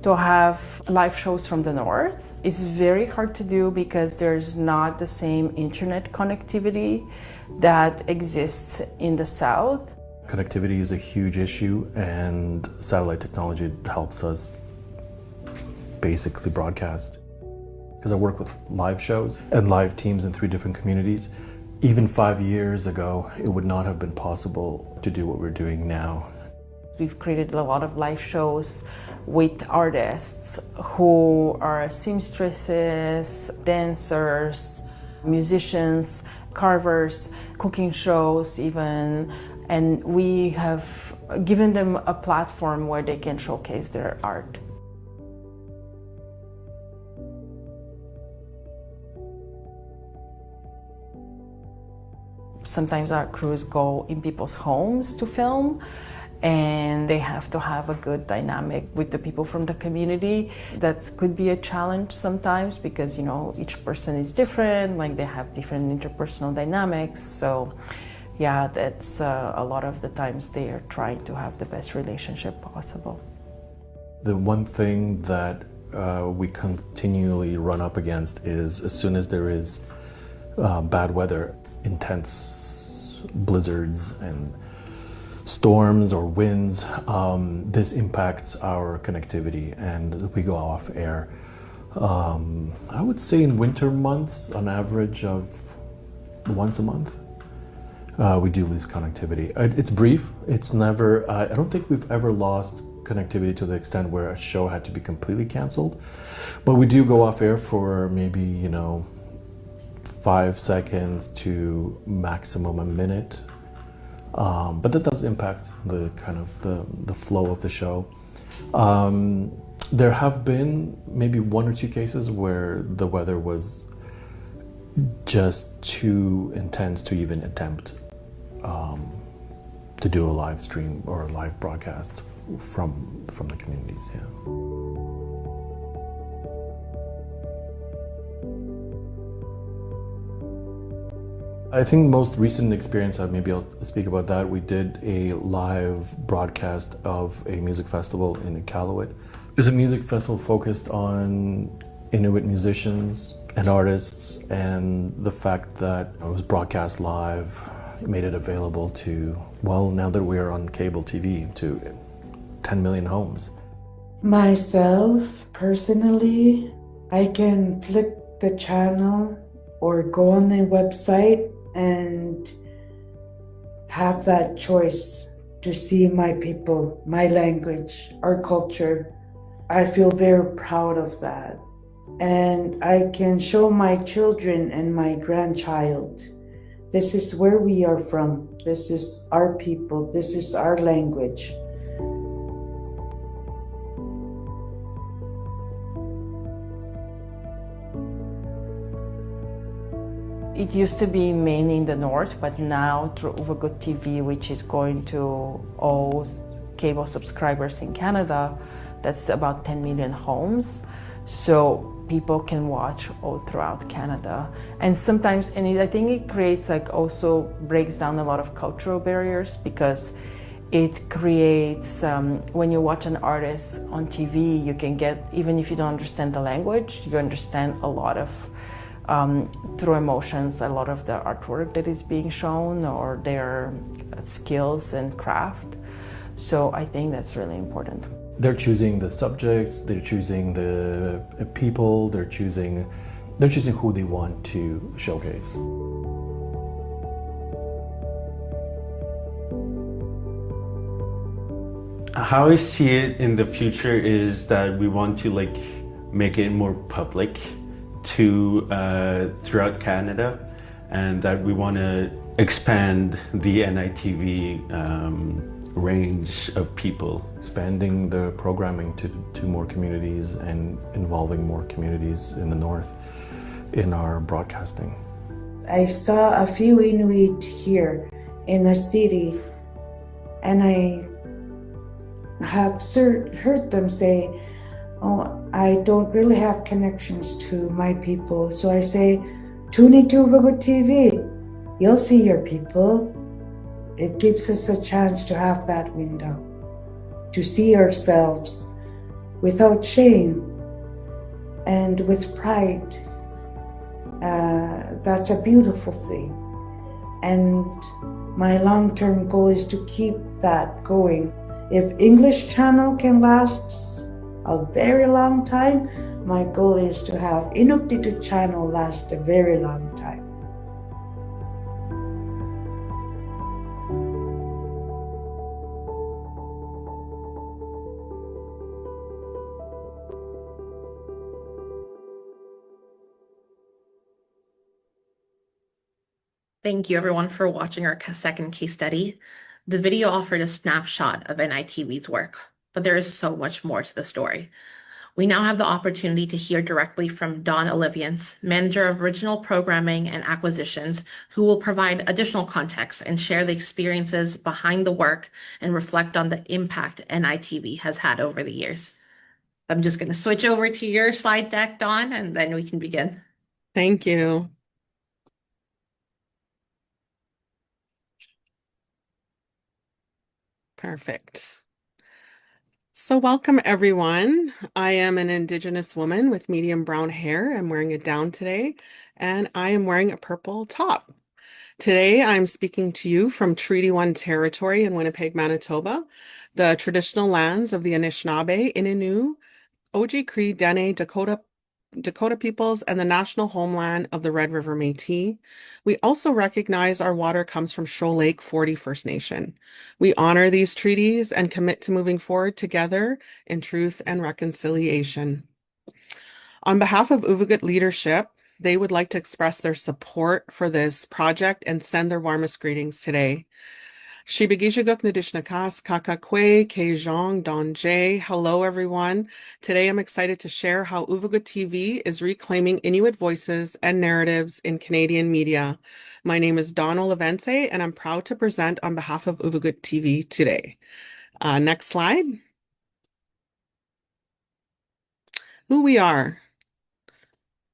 Speaker 10: To have live shows from the north is very hard to do because there's not the same internet connectivity that exists in the south.
Speaker 11: Connectivity is a huge issue, and satellite technology helps us basically broadcast. Because I work with live shows and live teams in 3 different communities. Even 5 years ago, it would not have been possible to do what we're doing now.
Speaker 10: We've created a lot of live shows with artists who are seamstresses, dancers, musicians, carvers, cooking shows even, and we have given them a platform where they can showcase their art. Sometimes our crews go in people's homes to film, and they have to have a good dynamic with the people from the community. That could be a challenge sometimes because, you know, each person is different, like they have different interpersonal dynamics. So yeah, that's a lot of the times they are trying to have the best relationship possible.
Speaker 11: The one thing that we continually run up against is as soon as there is bad weather, intense blizzards and storms or winds, this impacts our connectivity and we go off air. I would say in winter months, on average of once a month, we do lose connectivity. It's brief, it's never, I don't think we've ever lost connectivity to the extent where a show had to be completely canceled, but we do go off air for maybe, you know, 5 seconds to maximum a minute. But that does impact the kind of the flow of the show. There have been maybe 1 or 2 cases where the weather was just too intense to even attempt to do a live stream or a live broadcast from the communities. Yeah. I think most recent experience, maybe I'll speak about that. We did a live broadcast of a music festival in Iqaluit. It was a music festival focused on Inuit musicians and artists, and the fact that it was broadcast live made it available to, well, now that we're on cable TV, to 10 million homes.
Speaker 9: Myself, personally, I can flick the channel or go on the website and have that choice to see my people, my language, our culture. I feel very proud of that. And I can show my children and my grandchild, this is where we are from. This is our people. This is our language.
Speaker 10: It used to be mainly in the north, but now through Uvagut TV, which is going to all cable subscribers in Canada, that's about 10 million homes. So people can watch all throughout Canada. And sometimes, I think it creates, like, also breaks down a lot of cultural barriers, because it creates, when you watch an artist on TV, you can get, even if you don't understand the language, you understand a lot of, through emotions, a lot of the artwork that is being shown or their skills and craft. So I think that's really important.
Speaker 11: They're choosing the subjects, they're choosing the people, they're choosing who they want to showcase.
Speaker 12: How I see it in the future is that we want to make it more public to throughout Canada, and that we want to expand the NITV range of people.
Speaker 11: Expanding the programming to more communities and involving more communities in the north in our broadcasting.
Speaker 9: I saw a few Inuit here in the city, and I have heard them say, oh, I don't really have connections to my people. So I say, tune into Uvagut TV. You'll see your people. It gives us a chance to have that window, to see ourselves without shame and with pride. That's a beautiful thing. And my long-term goal is to keep that going. If English channel can last a very long time, my goal is to have Inuktitut channel last a very long time.
Speaker 1: Thank you everyone for watching our second case study. The video offered a snapshot of NITV's work, but there is so much more to the story. We now have the opportunity to hear directly from Dawn Olivians, Manager of Original Programming and Acquisitions, who will provide additional context and share the experiences behind the work and reflect on the impact NITV has had over the years. I'm just going to switch over to your slide deck, Dawn, and then we can begin.
Speaker 13: Thank you. Perfect. So welcome everyone. I am an Indigenous woman with medium brown hair. I'm wearing a gown today, and I am wearing a purple top. Today, I'm speaking to you from Treaty 1 territory in Winnipeg, Manitoba, the traditional lands of the Anishinaabe, Innu, Oji-Cree, Dene, Dakota peoples, and the national homeland of the Red River Métis. We also recognize our water comes from Shoal Lake 40 First Nation. We honor these treaties and commit to moving forward together in truth and reconciliation. On behalf of Uvagut leadership, they would like to express their support for this project and send their warmest greetings today. Shibigishaguk Nadishnakas, Kakakwe, Kejong, Donjay. Hello, everyone. Today, I'm excited to share how Uvagut TV is reclaiming Inuit voices and narratives in Canadian media. My name is Dawn Olivians, and I'm proud to present on behalf of Uvagut TV today. Next slide. Who we are.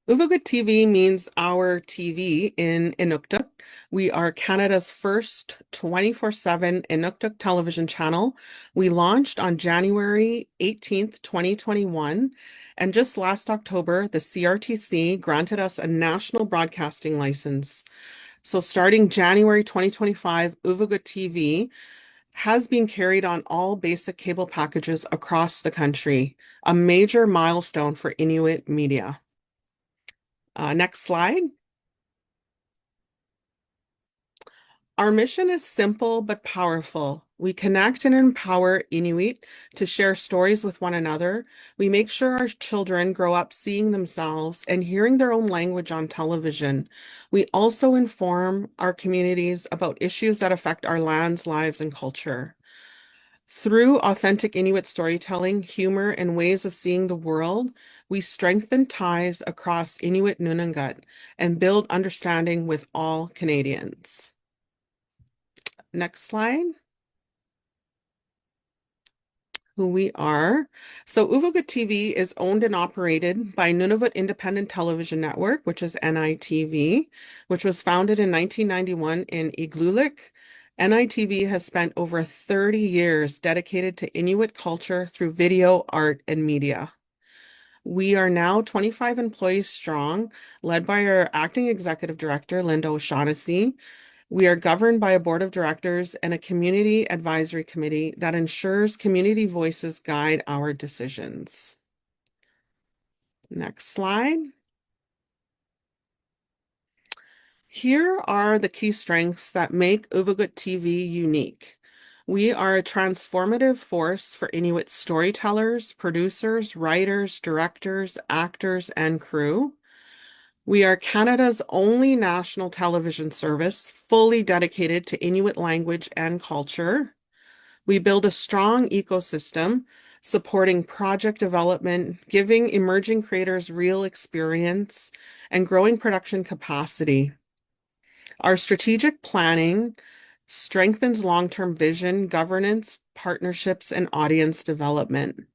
Speaker 13: Uvagut TV means our TV in Inuktitut. We are Canada's first 24/7 Inuktitut television channel. We launched on January 18th, 2021, and just last October, the CRTC granted us a national broadcasting license. So starting January 2025, Uvagut TV has been carried on all basic cable packages across the country, a major milestone for Inuit media. Next slide. Our mission is simple but powerful. We connect and empower Inuit to share stories with one another. We make sure our children grow up seeing themselves and hearing their own language on television. We also inform our communities about issues that affect our lands, lives, and culture. Through authentic Inuit storytelling, humor, and ways of seeing the world, we strengthen ties across Inuit Nunavut and build understanding with all Canadians. Next slide. Who we are. So Uvagut TV is owned and operated by Nunavut Independent Television Network, which is NITV, which was founded in 1991 in Igloolik. NITV has spent over 30 years dedicated to Inuit culture through video, art, and media. We are now 25 employees strong, led by our acting executive director, Linda O'Shaughnessy. We are governed by a board of directors and a community advisory committee that ensures community voices guide our decisions. Next slide. Here are the key strengths that make Uvagut TV unique. We are a transformative force for Inuit storytellers, producers, writers, directors, actors, and crew. We are Canada's only national television service fully dedicated to Inuit language and culture. We build a strong ecosystem supporting project development, giving emerging creators real experience, and growing production capacity. Our strategic planning strengthens long-term vision, governance, partnerships, and audience development.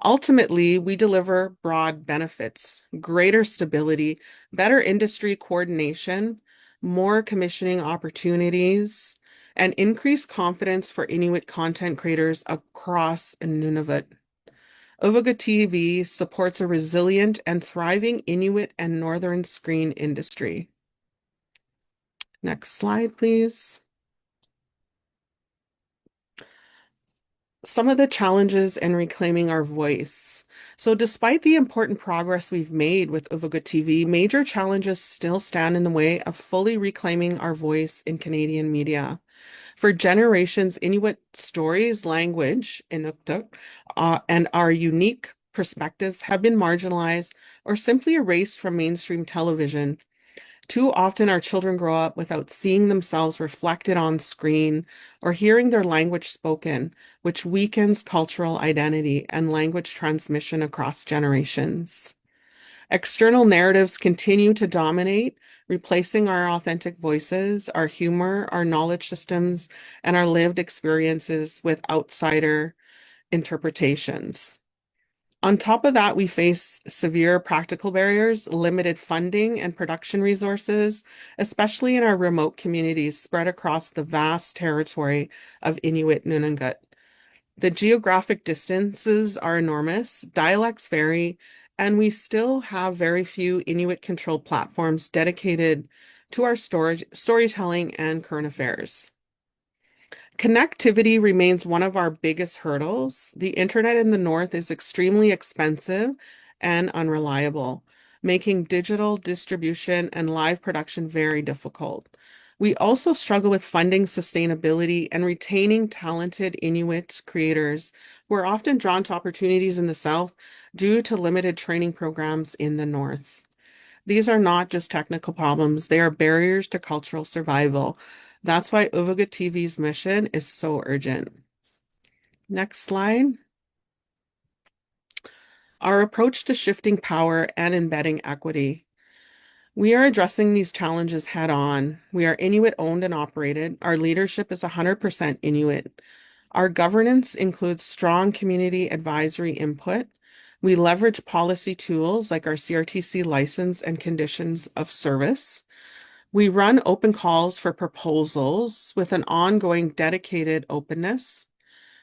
Speaker 13: Ultimately, we deliver broad benefits, greater stability, better industry coordination, more commissioning opportunities, and increased confidence for Inuit content creators across Nunavut. Uvagut TV supports a resilient and thriving Inuit and Northern screen industry. Next slide, please. Some of the challenges in reclaiming our voice. So despite the important progress we've made with Uvagut TV, major challenges still stand in the way of fully reclaiming our voice in Canadian media. For generations, Inuit stories, language, Inuktitut, and our unique perspectives have been marginalized or simply erased from mainstream television. Too often, our children grow up without seeing themselves reflected on screen or hearing their language spoken, which weakens cultural identity and language transmission across generations. External narratives continue to dominate, replacing our authentic voices, our humor, our knowledge systems, and our lived experiences with outsider interpretations. On top of that, we face severe practical barriers, limited funding and production resources, especially in our remote communities spread across the vast territory of Inuit Nunavut. The geographic distances are enormous, dialects vary, and we still have very few Inuit-controlled platforms dedicated to our storytelling and current affairs. Connectivity remains one of our biggest hurdles. The internet in the North is extremely expensive and unreliable, making digital distribution and live production very difficult. We also struggle with funding sustainability and retaining talented Inuit creators who are often drawn to opportunities in the South due to limited training programs in the North. These are not just technical problems, they are barriers to cultural survival. That's why Uvagut TV's mission is so urgent. Next slide. Our approach to shifting power and embedding equity. We are addressing these challenges head on. We are Inuit owned and operated. Our leadership is 100% Inuit. Our governance includes strong community advisory input. We leverage policy tools like our CRTC license and conditions of service. We run open calls for proposals with an ongoing dedicated openness.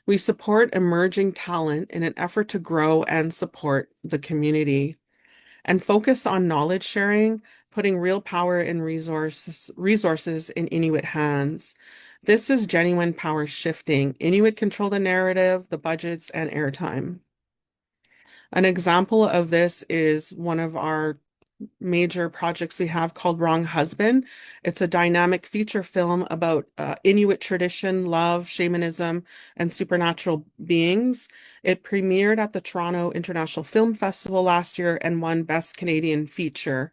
Speaker 13: We support emerging talent in an effort to grow and support the community and focus on knowledge sharing, putting real power and resources in Inuit hands. This is genuine power shifting. Inuit control the narrative, the budgets, and airtime. An example of this is one of our major projects we have called Wrong Husband. It's a dynamic feature film about Inuit tradition, love, shamanism, and supernatural beings. It premiered at the Toronto International Film Festival last year and won Best Canadian Feature.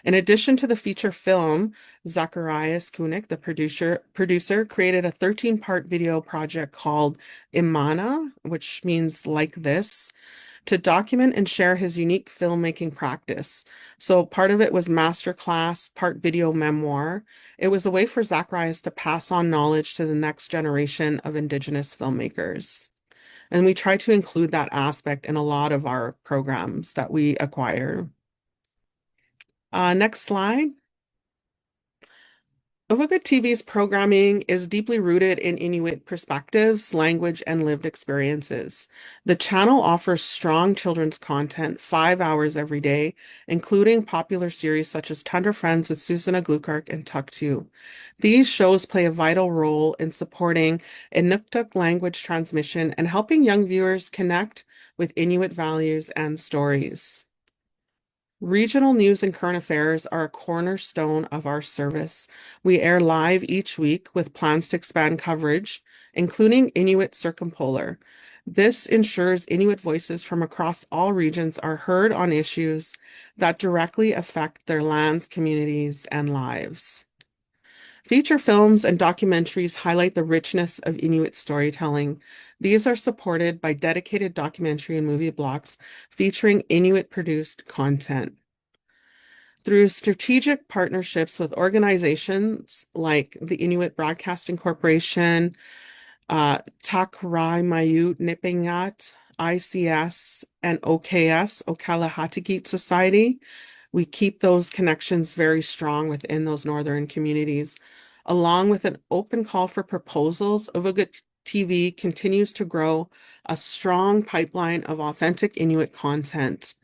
Speaker 13: In addition to the feature film, Zacharias Kunik, the producer, created a 13-part video project called Imana, which means like this, to document and share his unique filmmaking practice. So part of it was masterclass, part video memoir. It was a way for Zacharias to pass on knowledge to the next generation of Indigenous filmmakers. And we try to include that aspect in a lot of our programs that we acquire. Next slide. Uvagut TV's programming is deeply rooted in Inuit perspectives, language, and lived experiences. The channel offers strong children's content 5 hours every day, including popular series such as Tundra Friends with Susanna Glukark and Tuktu. These shows play a vital role in supporting Inuktitut language transmission and helping young viewers connect with Inuit values and stories. Regional news and current affairs are a cornerstone of our service. We air live each week with plans to expand coverage, including Inuit Circumpolar. This ensures Inuit voices from across all regions are heard on issues that directly affect their lands, communities, and lives. Feature films and documentaries highlight the richness of Inuit storytelling. These are supported by dedicated documentary and movie blocks featuring Inuit-produced content. Through strategic partnerships with organizations like the Inuit Broadcasting Corporation, Takraimayut Nipingat, ICS, and OKS, Okalahatigit Society, we keep those connections very strong within those northern communities. Along with an open call for proposals, Uvagut TV continues to grow a strong pipeline of authentic Inuit content.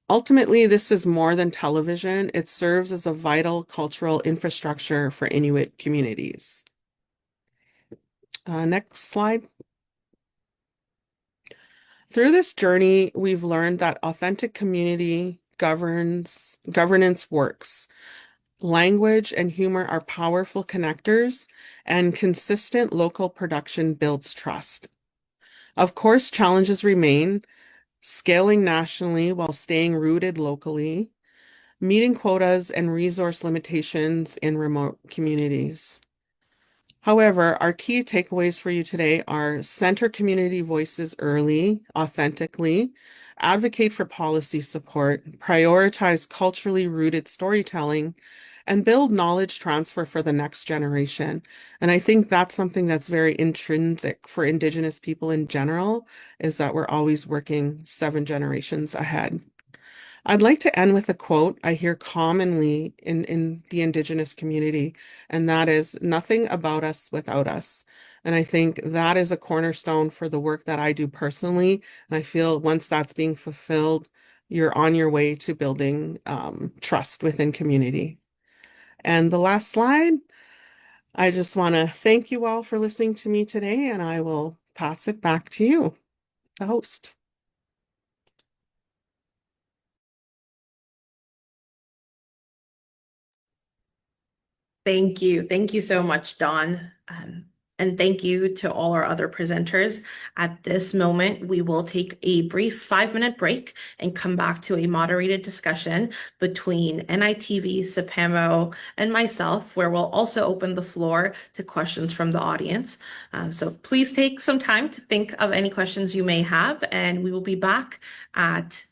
Speaker 13: Ultimately, this is more than television. It serves as a vital cultural infrastructure for Inuit communities. Next slide. Through this journey, we've learned that authentic community governance works. Language and humor are powerful connectors, and consistent local production builds trust. Of course, challenges remain, scaling nationally while staying rooted locally. meeting quotas and resource limitations in remote communities. However, our key takeaways for you today are center community voices early, authentically, advocate for policy support, prioritize culturally rooted storytelling, and build knowledge transfer for the next generation. And I think that's something that's very intrinsic for Indigenous people in general, is that we're always working 7 generations ahead. I'd like to end with a quote I hear commonly in the Indigenous community, and that is, "Nothing about us without us." And I think that is a cornerstone for the work that I do personally. And I feel once that's being fulfilled, you're on your way to building trust within community. And the last slide, I just want to thank you all for listening to me today, and I will pass it back to you, the host.
Speaker 1: Thank you. Thank you so much, Dawn. And thank you to all our other presenters. At this moment, we will take a brief 5-minute break and come back to a moderated discussion between NITV, CPAMO, and myself, where we'll also open the floor to questions from the audience. So please take some time to think of any questions you may have, and we will be back at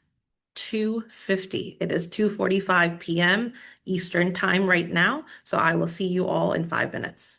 Speaker 1: 2:50. It is 2:45 p.m. Eastern time right now. So I will see you all in 5 minutes.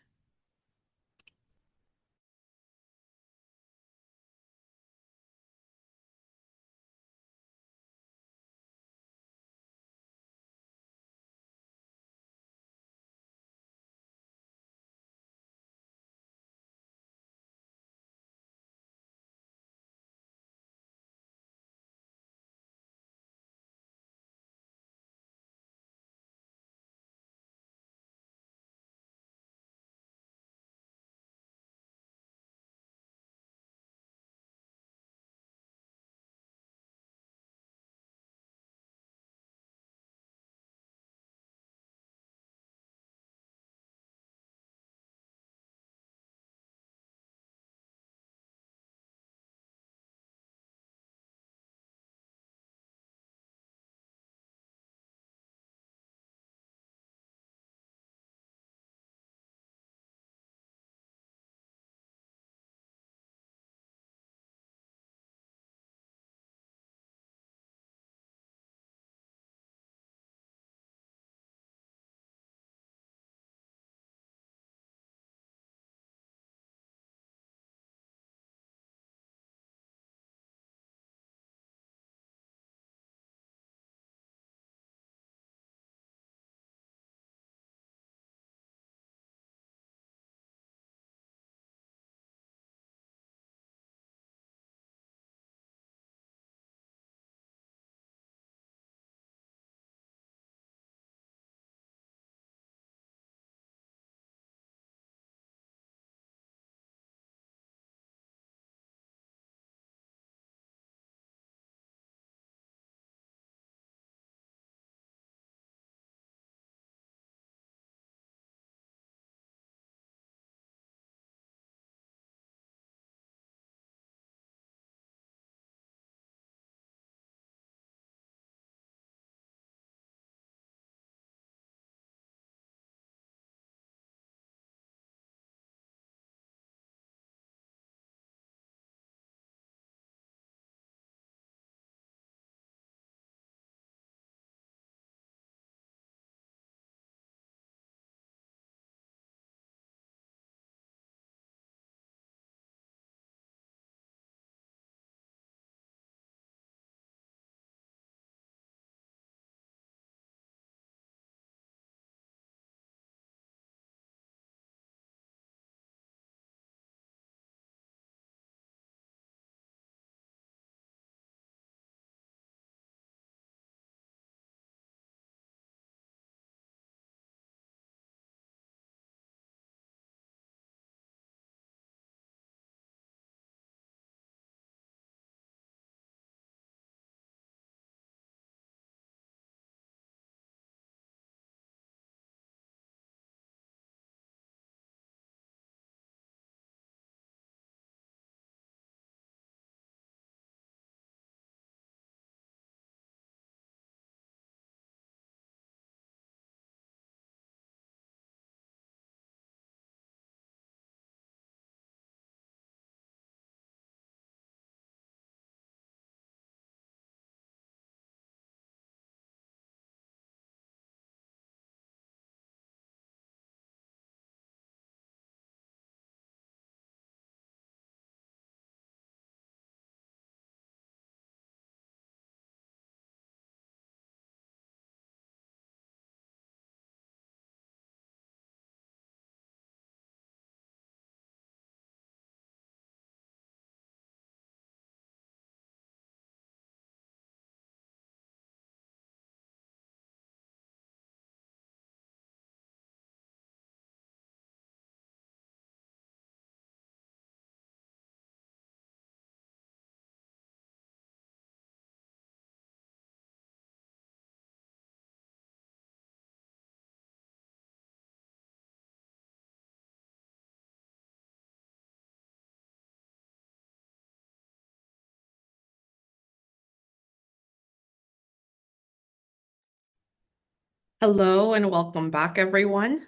Speaker 1: Hello and welcome back, everyone.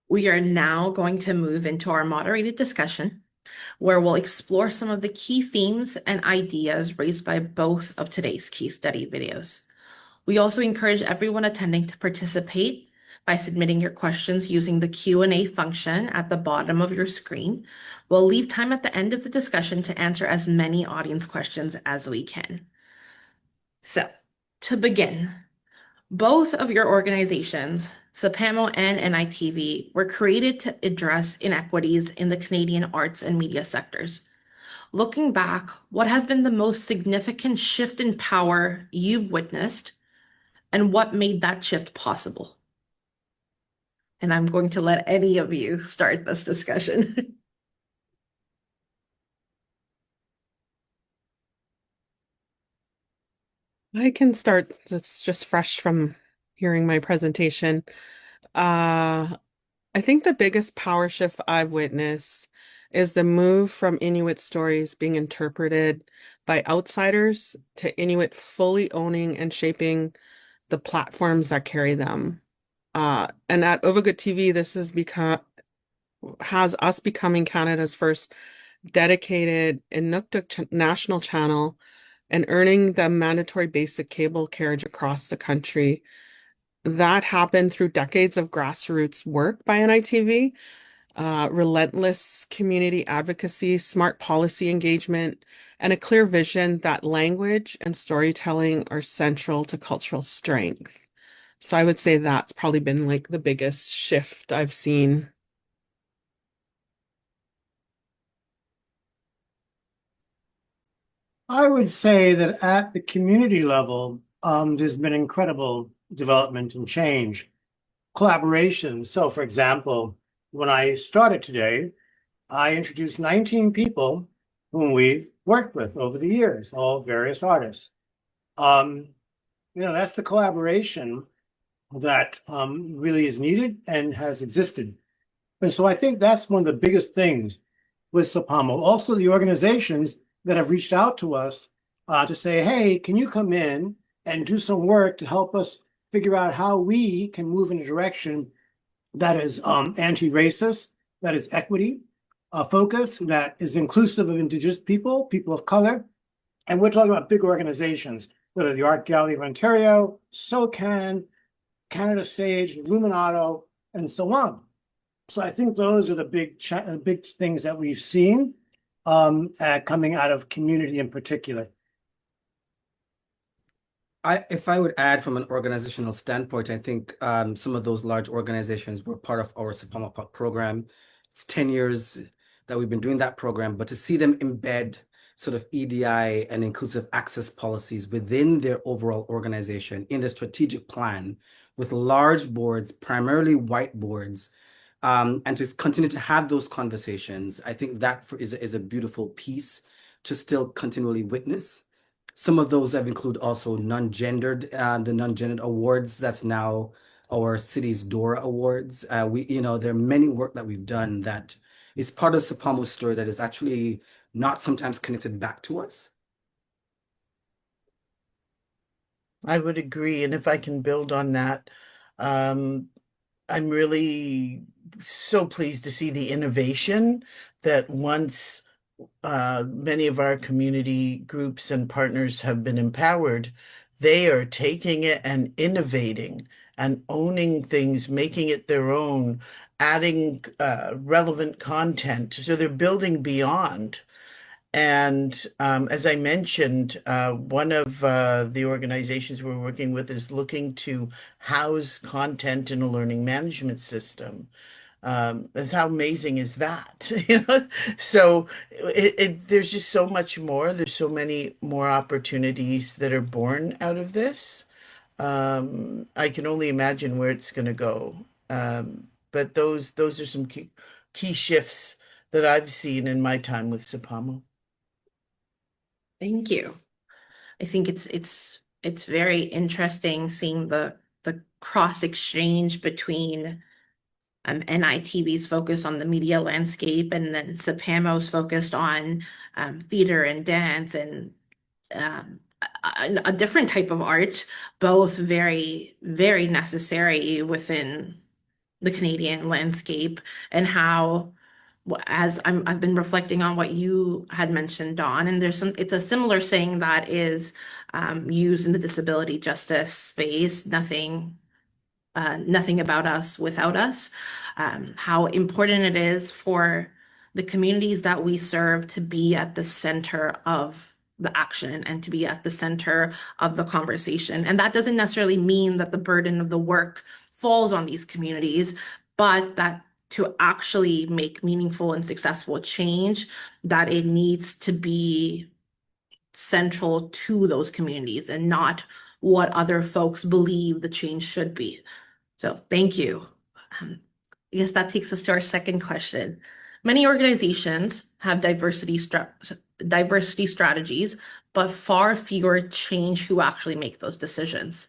Speaker 1: We are now going to move into our moderated discussion, where we'll explore some of the key themes and ideas raised by both of today's case study videos. We also encourage everyone attending to participate by submitting your questions using the Q&A function at the bottom of your screen. We'll leave time at the end of the discussion to answer as many audience questions as we can. So, to begin, both of your organizations, CPAMO and NITV, were created to address inequities in the Canadian arts and media sectors. Looking back, what has been the most significant shift in power you've witnessed, and what made that shift possible? And I'm going to let any of you start this discussion.
Speaker 13: I can start. It's just fresh from hearing my presentation. I think the biggest power shift I've witnessed is the move from Inuit stories being interpreted by outsiders to Inuit fully owning and shaping the platforms that carry them. And at Uvagut TV, this has us becoming Canada's first dedicated Inuktitut national channel and earning the mandatory basic cable carriage across the country. That happened through decades of grassroots work by NITV, relentless community advocacy, smart policy engagement, and a clear vision that language and storytelling are central to cultural strength. So I would say that's probably been like the biggest shift I've seen.
Speaker 5: I would say that at the community level, there's been incredible development and change, collaboration. So, for example, when I started today, I introduced 19 people whom we've worked with over the years, all various artists. That's the collaboration that really is needed and has existed. And so I think that's one of the biggest things with CPAMO. Also, the organizations that have reached out to us to say, hey, can you come in and do some work to help us figure out how we can move in a direction that is anti-racist, that is equity focused, that is inclusive of Indigenous people, people of color. And we're talking about big organizations, whether the Art Gallery of Ontario, SOCAN, Canada Stage, Illuminato, and so on. So I think those are the big things that we've seen coming out of community in particular.
Speaker 8: If I would add from an organizational standpoint, I think some of those large organizations were part of our CPAMO program. It's 10 years that we've been doing that program, but to see them embed sort of EDI and inclusive access policies within their overall organization in the strategic plan with large boards, primarily white boards, and to continue to have those conversations, I think that is a beautiful piece to still continually witness. Some of those have included also the non-gendered awards. That's now our city's DORA awards. There are many work that we've done that is part of CPAMO's story that is actually not sometimes connected back to us.
Speaker 6: I would agree. And if I can build on that, I'm really so pleased to see the innovation that once many of our community groups and partners have been empowered, they are taking it and innovating and owning things, making it their own, adding relevant content. So they're building beyond. And as I mentioned, one of the organizations we're working with is looking to house content in a learning management system. And how amazing is that? So there's just so much more. There's so many more opportunities that are born out of this. I can only imagine where it's going to go. But those are some key shifts that I've seen in my time with CPAMO.
Speaker 1: Thank you. I think it's very interesting seeing the cross exchange between NITV's focus on the media landscape, and then CPAMO's focused on theater and dance and a different type of art, both very, very necessary within the Canadian landscape, and how, I've been reflecting on what you had mentioned, Dawn, and it's a similar saying that is used in the disability justice space, nothing about us without us, how important it is for the communities that we serve to be at the center of the action and to be at the center of the conversation. And that doesn't necessarily mean that the burden of the work falls on these communities, but that to actually make meaningful and successful change, that it needs to be central to those communities and not what other folks believe the change should be. So thank you. I guess that takes us to our second question. Many organizations have diversity strategies, but far fewer change who actually make those decisions.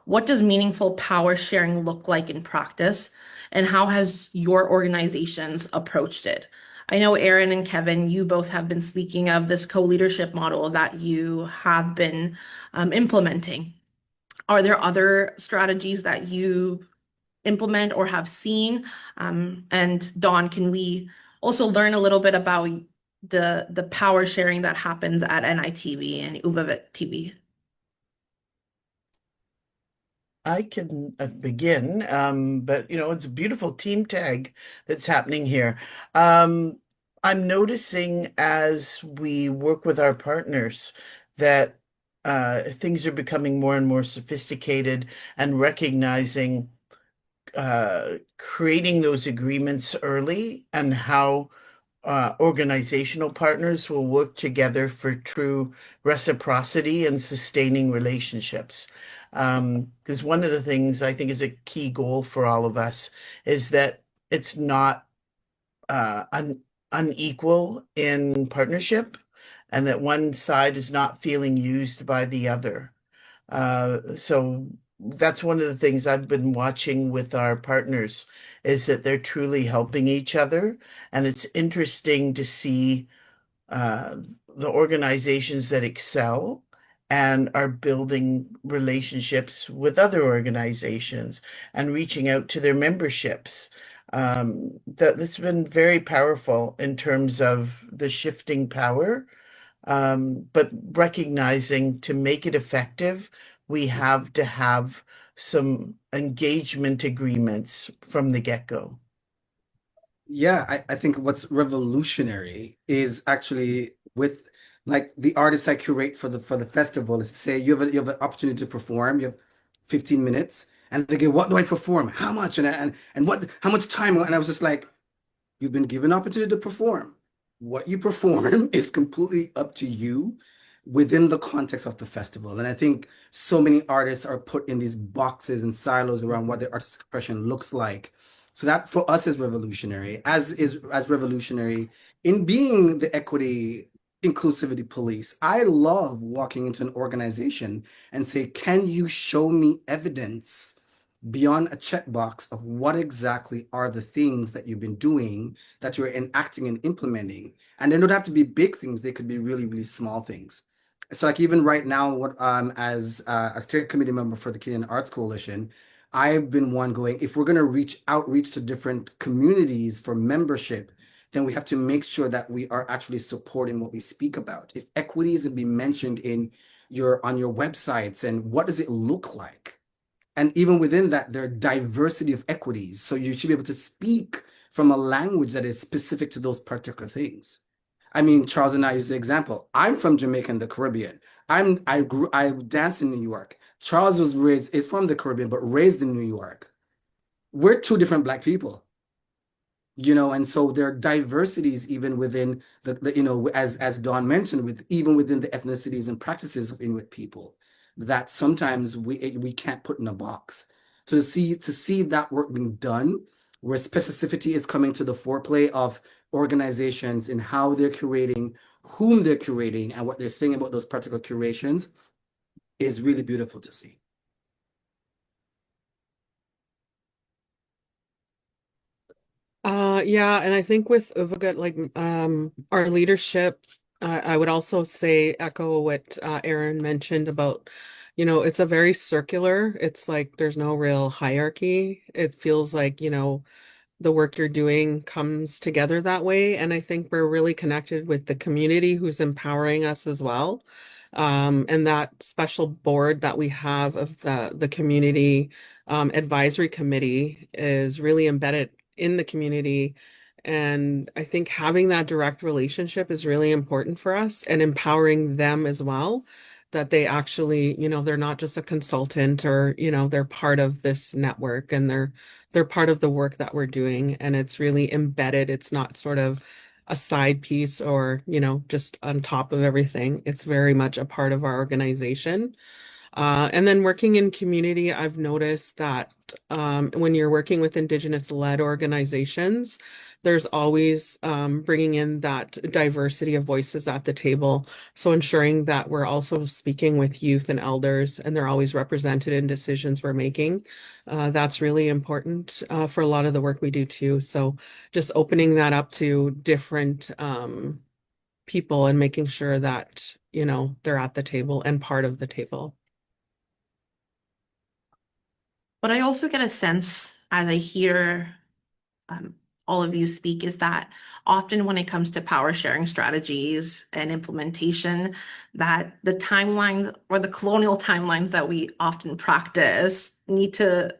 Speaker 1: What does meaningful power sharing look like in practice, and how has your organizations approached it? I know Aaron and Kevin, you both have been speaking of this co-leadership model that you have been implementing. Are there other strategies that you implement or have seen? And Dawn, can we also learn a little bit about the power sharing that happens at NITV and Uvagut TV?
Speaker 6: I can begin, but it's a beautiful team tag that's happening here. I'm noticing as we work with our partners that things are becoming more and more sophisticated, and recognizing creating those agreements early, and how organizational partners will work together for true reciprocity and sustaining relationships. Because one of the things I think is a key goal for all of us is that it's not unequal in partnership, and that one side is not feeling used by the other. So that's one of the things I've been watching with our partners, is that they're truly helping each other. And it's interesting to see the organizations that excel and are building relationships with other organizations and reaching out to their memberships. That's been very powerful in terms of the shifting power. But recognizing to make it effective, we have to have some engagement agreements from the get-go.
Speaker 8: Yeah, I think what's revolutionary is actually with like the artists I curate for the festival is to say you have an opportunity to perform, you have 15 minutes, and they go, what do I perform? How much? And what how much time? And I was just like, you've been given an opportunity to perform. What you perform is completely up to you within the context of the festival. And I think so many artists are put in these boxes and silos around what their artistic expression looks like. So that for us is revolutionary, as revolutionary in being the equity inclusivity police. I love walking into an organization and say, can you show me evidence beyond a checkbox of what exactly are the things that you've been doing, that you're enacting and implementing? And they don't have to be big things, they could be really, really small things. So like even right now, what as a steering committee member for the Canadian Arts Coalition, I've been one going, if we're going to outreach to different communities for membership, then we have to make sure that we are actually supporting what we speak about. If equity is going to be mentioned on your websites, and what does it look like? And even within that, there are diversity of equities. So you should be able to speak from a language that is specific to those particular things. I mean, Charles and I use the example. I'm from Jamaica and the Caribbean. I danced in New York. Charles is from the Caribbean, but raised in New York. We're two different Black people, and so there are diversities even within as Dawn mentioned, even within the ethnicities and practices of Inuit people, that sometimes we can't put in a box. So to see that work being done, where specificity is coming to the foreplay of organizations in how they're curating, whom they're curating, and what they're saying about those particular curations, is really beautiful to see.
Speaker 13: Yeah, and I think with Uvagut, like our leadership, I would also say echo what Aaron mentioned about, it's a very circular. It's like there's no real hierarchy. It feels like, the work you're doing comes together that way. And I think we're really connected with the community who's empowering us as well. And that special board that we have of the community advisory committee is really embedded in the community. And I think having that direct relationship is really important for us and empowering them as well, that they actually, they're not just a consultant or, they're part of this network and they're part of the work that we're doing, and it's really embedded. It's not sort of a side piece or, just on top of everything. It's very much a part of our organization. And then working in community, I've noticed that when you're working with Indigenous-led organizations, there's always bringing in that diversity of voices at the table. So ensuring that we're also speaking with youth and elders, and they're always represented in decisions we're making. That's really important for a lot of the work we do too. So just opening that up to different people and making sure that, they're at the table and part of the table.
Speaker 1: But I also get a sense as I hear all of you speak is that often when it comes to power sharing strategies and implementation, that the timelines or the colonial timelines that we often practice need to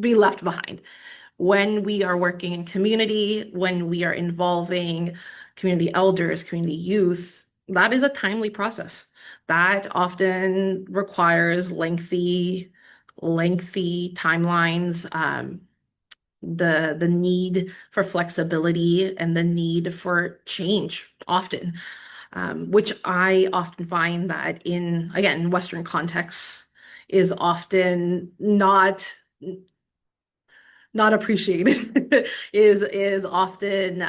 Speaker 1: be left behind. When we are working in community, when we are involving community elders, community youth, that is a timely process. That often requires lengthy timelines, the need for flexibility and the need for change often, which I often find that in, again, Western contexts is often not appreciated, is often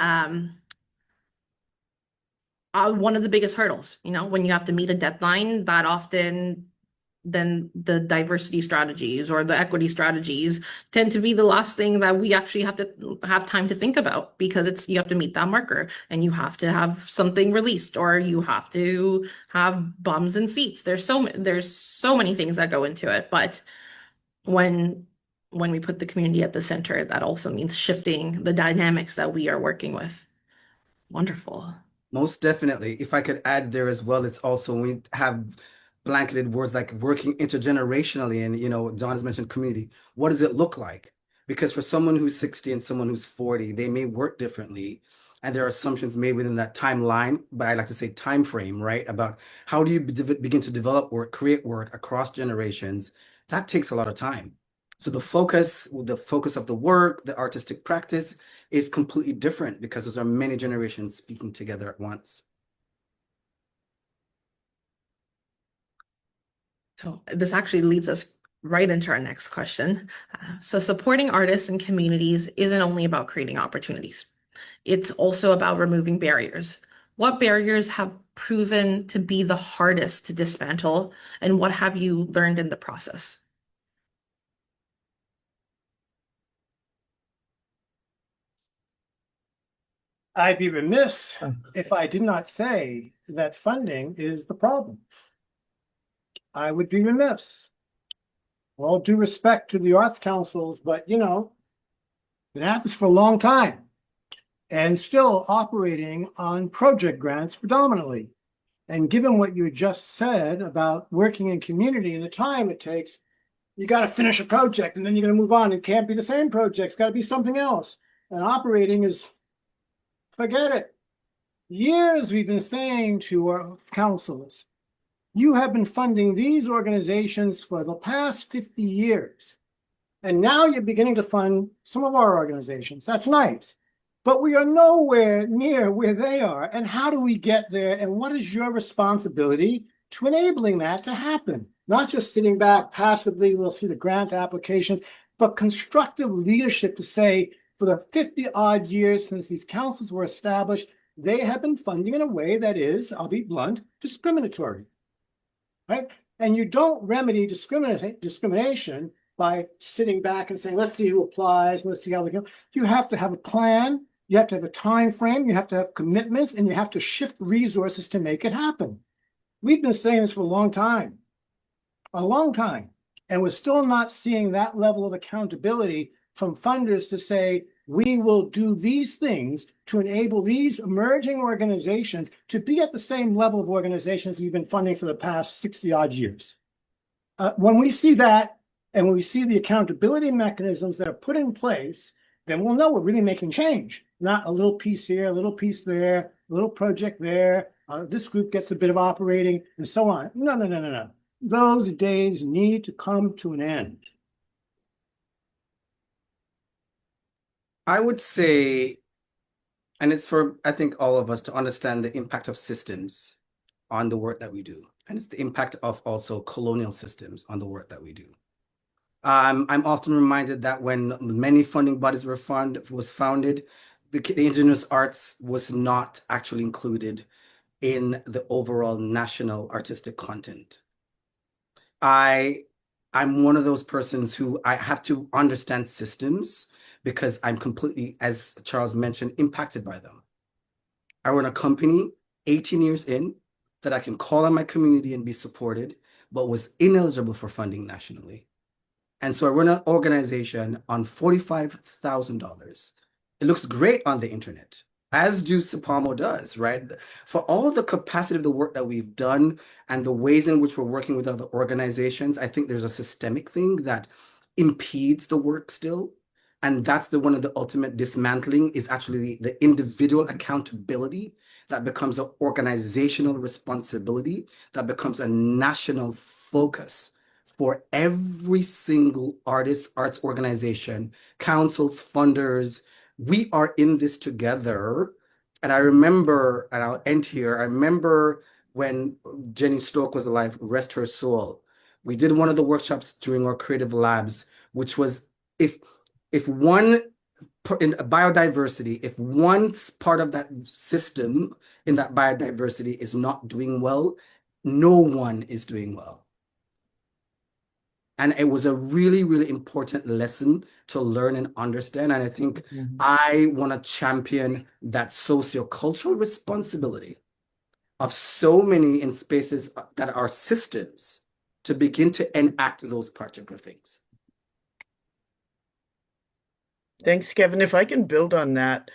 Speaker 1: one of the biggest hurdles. When you have to meet a deadline, that often then the diversity strategies or the equity strategies tend to be the last thing that we actually have to have time to think about, because you have to meet that marker and you have to have something released or you have to have bums and seats. There's so many things that go into it, but when we put the community at the center, that also means shifting the dynamics that we are working with. Wonderful.
Speaker 8: Most definitely. If I could add there as well, it's also when we have blanketed words like working intergenerationally, and John has mentioned community. What does it look like? Because for someone who's 60 and someone who's 40, they may work differently, and there are assumptions made within that timeline, but I like to say time frame, right? About how do you begin to develop work, create work across generations. That takes a lot of time. So the focus of the work, the artistic practice is completely different because those are many generations speaking together at once.
Speaker 1: So this actually leads us right into our next question. So supporting artists and communities isn't only about creating opportunities. It's also about removing barriers. What barriers have proven to be the hardest to dismantle, and what have you learned in the process?
Speaker 5: I'd be remiss if I did not say that funding is the problem. I would be remiss. All due respect to the arts councils, but been at this for a long time and still operating on project grants predominantly. And given what you just said about working in community and the time it takes, you got to finish a project and then you're going to move on. It can't be the same project. It's got to be something else. And operating is, forget it. Years we've been saying to our councils, you have been funding these organizations for the past 50 years. And now you're beginning to fund some of our organizations. That's nice. But we are nowhere near where they are. And how do we get there? And what is your responsibility to enabling that to happen? Not just sitting back passively, we'll see the grant applications, but constructive leadership to say, for the 50-odd years since these councils were established, they have been funding in a way that is, I'll be blunt, discriminatory. Right? And you don't remedy discrimination by sitting back and saying, let's see who applies, let's see how we go. You have to have a plan, you have to have a time frame, you have to have commitments, and you have to shift resources to make it happen. We've been saying this for a long time, and we're still not seeing that level of accountability from funders to say, we will do these things to enable these emerging organizations to be at the same level of organizations we've been funding for the past 60 odd years. When we see that, and when we see the accountability mechanisms that are put in place, then we'll know we're really making change, not a little piece here, a little piece there, a little project there. This group gets a bit of operating and so on. No. Those days need to come to an end.
Speaker 8: I would say, and it's for, I think, all of us to understand the impact of systems on the work that we do. And it's the impact of also colonial systems on the work that we do. I'm often reminded that when many funding bodies was founded, the Indigenous arts was not actually included in the overall national artistic content. I'm one of those persons who I have to understand systems because I'm completely, as Charles mentioned, impacted by them. I run a company 18 years in that I can call on my community and be supported, but was ineligible for funding nationally. And so I run an organization on $45,000. It looks great on the internet, as do CPAMO does, right? For all the capacity of the work that we've done and the ways in which we're working with other organizations, I think there's a systemic thing that impedes the work still. And that's one of the ultimate dismantling is actually the individual accountability that becomes an organizational responsibility, that becomes a national focus for every single artist, arts organization, councils, funders. We are in this together. And I remember, and I'll end here, I remember when Jenny Stoke was alive, rest her soul. We did one of the workshops during our creative labs, which was if one in biodiversity, if one part of that system in that biodiversity is not doing well, no one is doing well. And it was a really, really important lesson to learn and understand. And I think I want to champion that sociocultural responsibility of so many in spaces that are systems to begin to enact those particular things.
Speaker 6: Thanks, Kevin. If I can build on that,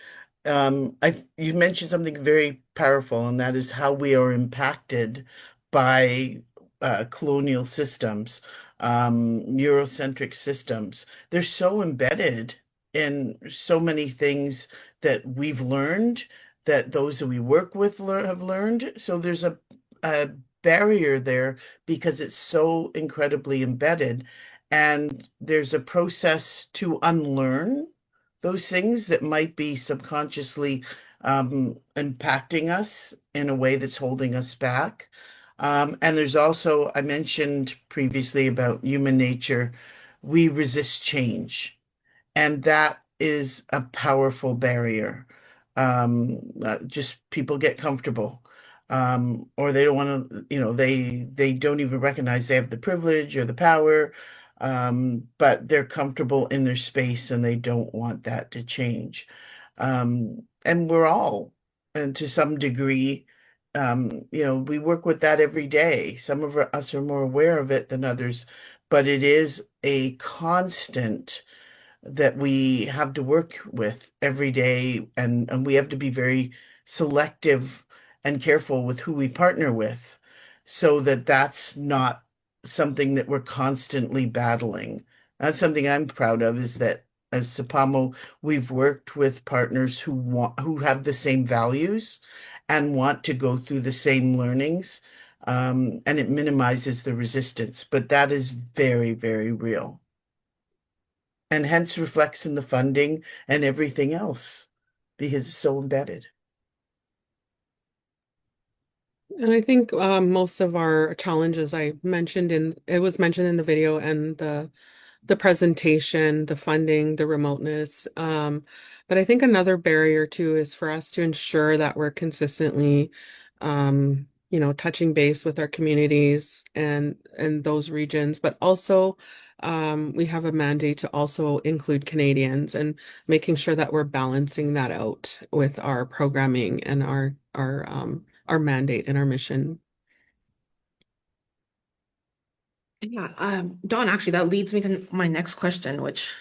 Speaker 6: you mentioned something very powerful, and that is how we are impacted by colonial systems, Eurocentric systems. They're so embedded in so many things that we've learned, that those that we work with have learned. So there's a barrier there because it's so incredibly embedded. And there's a process to unlearn those things that might be subconsciously impacting us in a way that's holding us back. And there's also, I mentioned previously about human nature, we resist change. And that is a powerful barrier. Just people get comfortable. Or they don't want to, they don't even recognize they have the privilege or the power, but they're comfortable in their space and they don't want that to change. And we're all, and to some degree, we work with that every day. Some of us are more aware of it than others, but it is a constant that we have to work with every day, and we have to be very selective and careful with who we partner with so that that's not something that we're constantly battling. That's something I'm proud of, is that as CPAMO, we've worked with partners who have the same values and want to go through the same learnings, and it minimizes the resistance. But that is very, very real, and hence reflects in the funding and everything else because it's so embedded.
Speaker 13: And I think most of our challenges it was mentioned in the video and the presentation, the funding, the remoteness. But I think another barrier too is for us to ensure that we're consistently, touching base with our communities and those regions, but also we have a mandate to also include Canadians and making sure that we're balancing that out with our programming and our mandate and our mission.
Speaker 1: Yeah, Dawn, actually, that leads me to my next question, which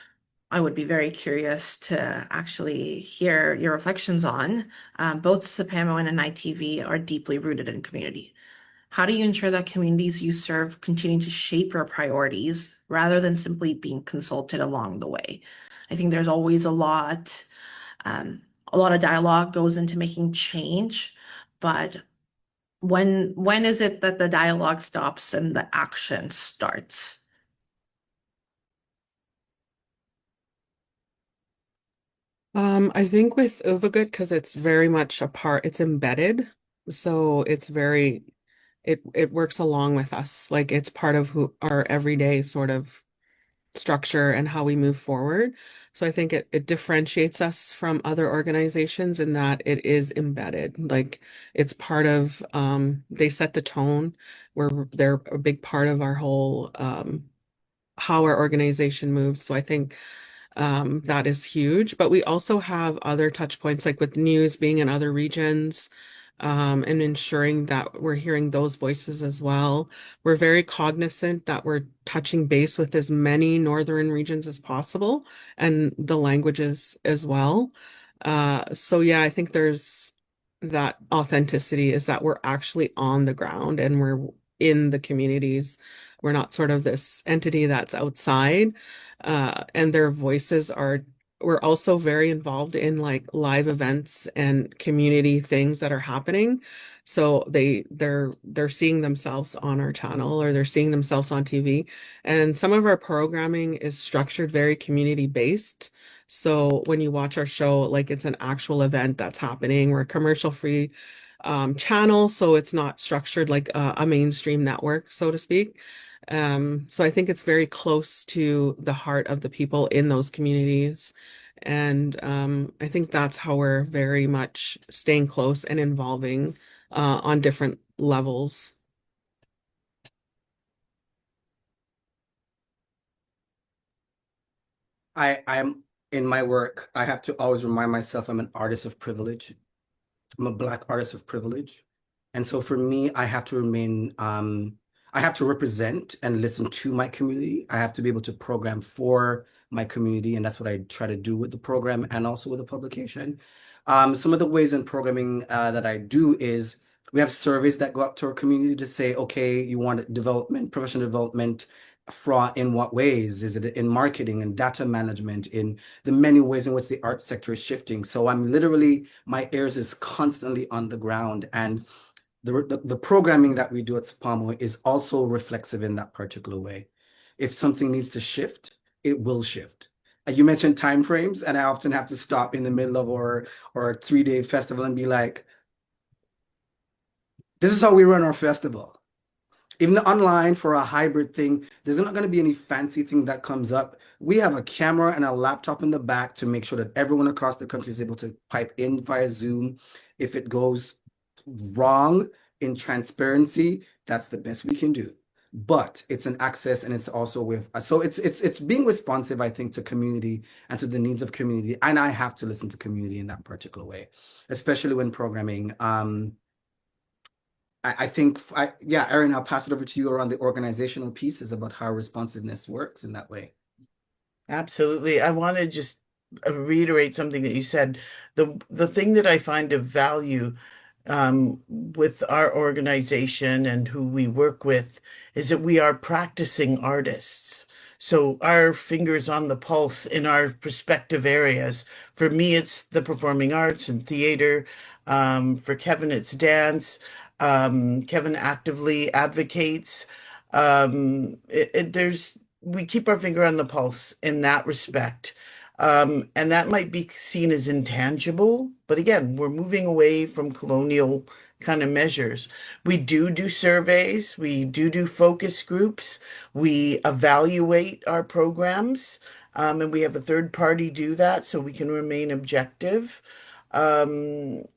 Speaker 1: I would be very curious to actually hear your reflections on. Both CPAMO and NITV are deeply rooted in community. How do you ensure that communities you serve continue to shape your priorities rather than simply being consulted along the way? I think there's always a lot of dialogue goes into making change, but when is it that the dialogue stops and the action starts?
Speaker 13: I think with Uvagut, because it's very much a part, it's embedded. So it works along with us. Like it's part of who our everyday sort of structure and how we move forward. So I think it differentiates us from other organizations in that it is embedded. Like it's part of, they set the tone where they're a big part of our whole, how our organization moves. So I think that is huge. But we also have other touch points, like with news being in other regions, and ensuring that we're hearing those voices as well. We're very cognizant that we're touching base with as many northern regions as possible and the languages as well. So yeah, I think there's that authenticity is that we're actually on the ground and we're in the communities. We're not sort of this entity that's outside and their voices are we're also very involved in like live events and community things that are happening. So they're seeing themselves on our channel or they're seeing themselves on TV. And some of our programming is structured very community based. So when you watch our show, like it's an actual event that's happening. We're a commercial free channel, so it's not structured like a mainstream network, so to speak. So I think it's very close to the heart of the people in those communities. And I think that's how we're very much staying close and involving on different levels.
Speaker 8: I'm in my work, I have to always remind myself I'm an artist of privilege. I'm a Black artist of privilege. And so for me, I have to represent and listen to my community. I have to be able to program for my community. And that's what I try to do with the program and also with the publication. Some of the ways in programming that I do is we have surveys that go out to our community to say, okay, you want development, professional development, in what ways? Is it in marketing and data management, in the many ways in which the art sector is shifting? So I'm literally, my ears is constantly on the ground. And the programming that we do at CPAMO is also reflexive in that particular way. If something needs to shift, it will shift. And you mentioned timeframes, and I often have to stop in the middle of or a 3-day festival and be like, this is how we run our festival. Even online for a hybrid thing, there's not going to be any fancy thing that comes up. We have a camera and a laptop in the back to make sure that everyone across the country is able to pipe in via Zoom. If it goes wrong in transparency, that's the best we can do. But it's an access and it's also so it's being responsive, I think, to community and to the needs of community. And I have to listen to community in that particular way, especially when programming. I think, yeah, Erin, I'll pass it over to you around the organizational pieces about how responsiveness works in that way.
Speaker 6: Absolutely. I want to just reiterate something that you said. The thing that I find of value with our organization and who we work with is that we are practicing artists. So our fingers on the pulse in our respective areas. For me, it's the performing arts and theater. For Kevin, it's dance. Kevin actively advocates. We keep our finger on the pulse in that respect. And that might be seen as intangible, but again, we're moving away from colonial kind of measures. We do surveys, we do focus groups, we evaluate our programs, and we have a third party do that so we can remain objective. We're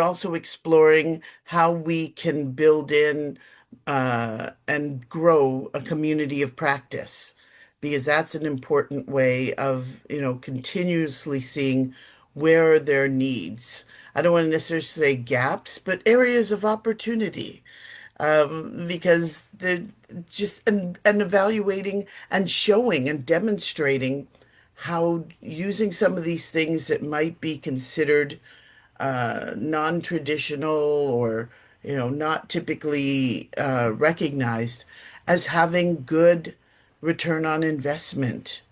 Speaker 6: also exploring how we can build in and grow a community of practice, because that's an important way of, continuously seeing where are their needs. I don't want to necessarily say gaps, but areas of opportunity, because they're just and evaluating and showing and demonstrating how using some of these things that might be considered non-traditional or not typically recognized as having good return on investment,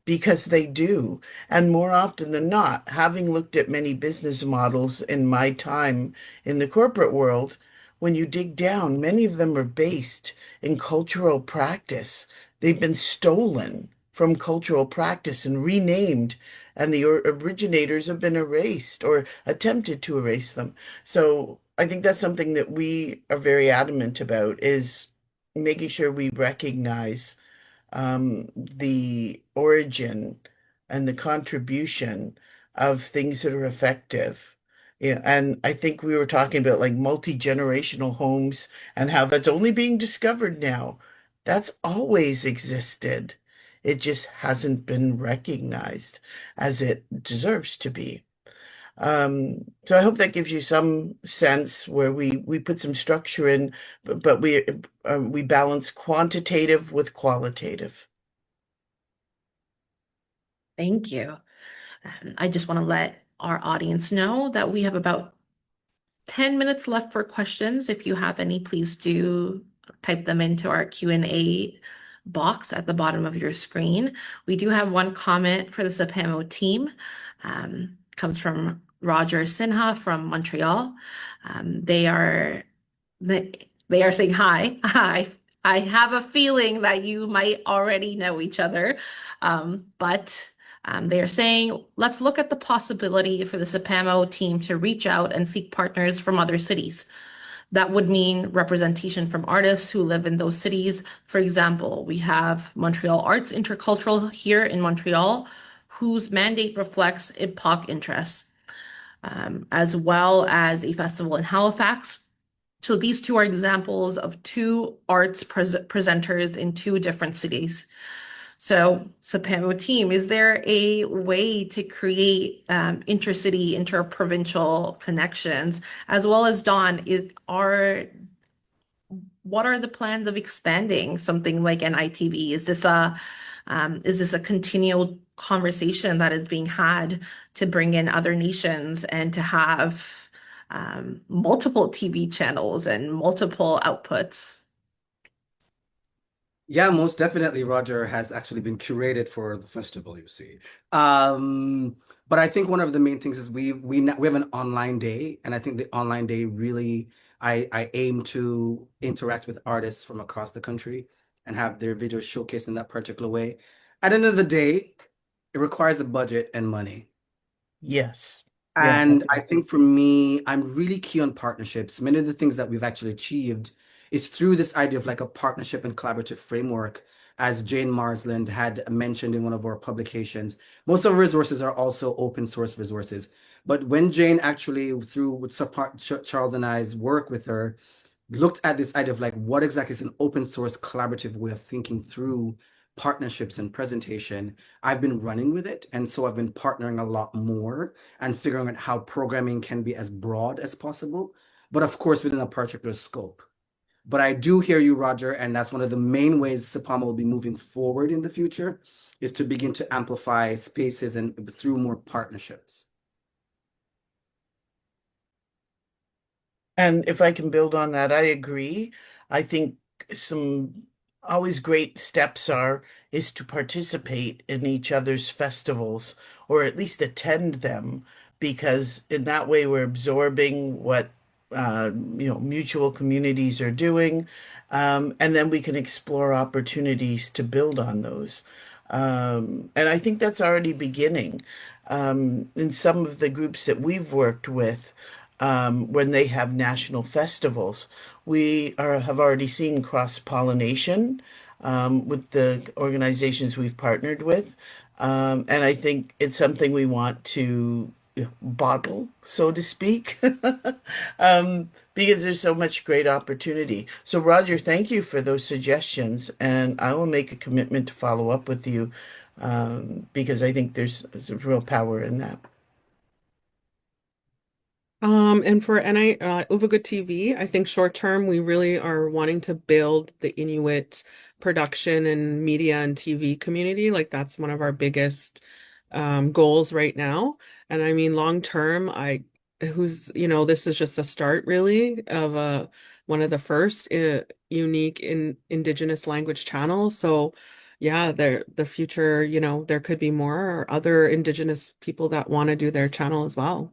Speaker 6: because they do. And more often than not, having looked at many business models in my time in the corporate world, when you dig down, many of them are based in cultural practice. They've been stolen from cultural practice and renamed, and the originators have been erased or attempted to erase them. So I think that's something that we are very adamant about, is making sure we recognize the origin and the contribution of things that are effective. Yeah, and I think we were talking about like multi-generational homes and how that's only being discovered now. That's always existed. It just hasn't been recognized as it deserves to be. So I hope that gives you some sense where we put some structure in, but we balance quantitative with qualitative.
Speaker 1: Thank you. I just want to let our audience know that we have about 10 minutes left for questions. If you have any, please do type them into our Q&A box at the bottom of your screen. We do have one comment for the CPAMO team. Comes from Roger Sinha from Montreal. They are saying hi. I have a feeling that you might already know each other, but they are saying, let's look at the possibility for the CPAMO team to reach out and seek partners from other cities. That would mean representation from artists who live in those cities. For example, we have Montreal Arts Intercultural here in Montreal, whose mandate reflects IPOC interests, as well as a festival in Halifax. So these two are examples of two arts presenters in two different cities. So, CPAMO team, is there a way to create intercity, interprovincial connections, as well as Dawn? What are the plans of expanding something like NITV? Is this a continual conversation that is being had to bring in other nations and to have multiple TV channels and multiple outputs?
Speaker 8: Yeah, most definitely. Roger has actually been curated for the festival, you see. But I think one of the main things is we have an online day, and I think the online day really I aim to interact with artists from across the country and have their videos showcased in that particular way. At the end of the day, it requires a budget and money.
Speaker 6: Yes. Yeah.
Speaker 8: And I think for me, I'm really key on partnerships. Many of the things that we've actually achieved is through this idea of like a partnership and collaborative framework, as Jane Marsland had mentioned in one of our publications. Most of our resources are also open source resources. But when Jane actually, through with Charles and I's work with her, looked at this idea of like what exactly is an open source collaborative way of thinking through partnerships and presentation, I've been running with it. And so I've been partnering a lot more and figuring out how programming can be as broad as possible, but of course within a particular scope. But I do hear you, Roger, and that's one of the main ways CPAMO will be moving forward in the future, is to begin to amplify spaces and through more partnerships.
Speaker 6: And if I can build on that, I agree. I think some always great steps is to participate in each other's festivals or at least attend them, because in that way we're absorbing what mutual communities are doing, and then we can explore opportunities to build on those. And I think that's already beginning in some of the groups that we've worked with. When they have national festivals, have already seen cross-pollination with the organizations we've partnered with. And I think it's something we want to bottle, so to speak, because there's so much great opportunity. So, Roger, thank you for those suggestions, and I will make a commitment to follow up with you because I think there's a real power in that.
Speaker 13: And for Uvagut TV, I think short term, we really are wanting to build the Inuit production and media and TV community. Like that's one of our biggest goals right now. And I mean, long term, this is just a start really of one of the first unique Indigenous language channels. So yeah, the future, there could be more or other Indigenous people that want to do their channel as well.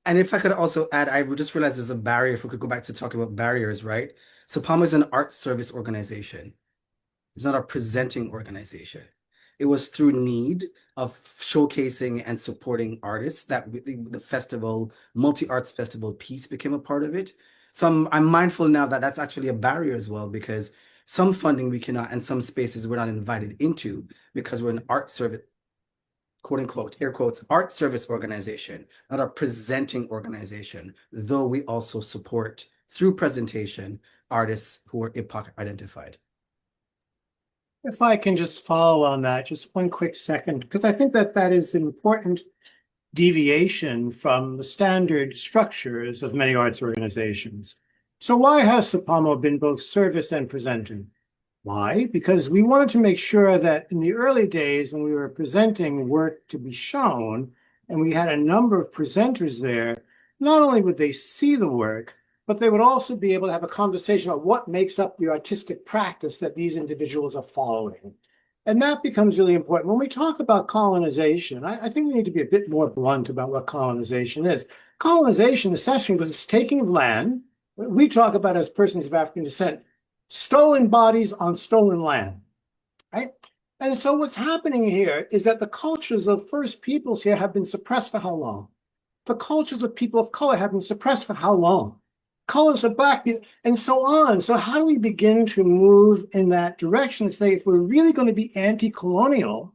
Speaker 8: And if I could also add, I just realized there's a barrier. If we could go back to talking about barriers, right? So CPAMO is an art service organization. It's not a presenting organization. It was through need of showcasing and supporting artists that the festival, multi-arts festival piece became a part of it. So I'm mindful now that that's actually a barrier as well, because some funding we cannot, and some spaces we're not invited into because we're an art service, quote unquote, air quotes, art service organization, not a presenting organization, though we also support through presentation artists who are IPOC identified.
Speaker 5: If I can just follow on that, just one quick second, because I think that that is an important deviation from the standard structures of many arts organizations. So why has CPAMO been both service and presenting? Why? Because we wanted to make sure that in the early days when we were presenting work to be shown, and we had a number of presenters there, not only would they see the work, but they would also be able to have a conversation about what makes up the artistic practice that these individuals are following. And that becomes really important. When we talk about colonization, I think we need to be a bit more blunt about what colonization is. Colonization essentially was this taking of land. We talk about as persons of African descent, stolen bodies on stolen land, right? And so what's happening here is that the cultures of First Peoples here have been suppressed for how long? The cultures of people of color have been suppressed for how long? Colors of Black people, and so on. So how do we begin to move in that direction and say, if we're really going to be anti-colonial,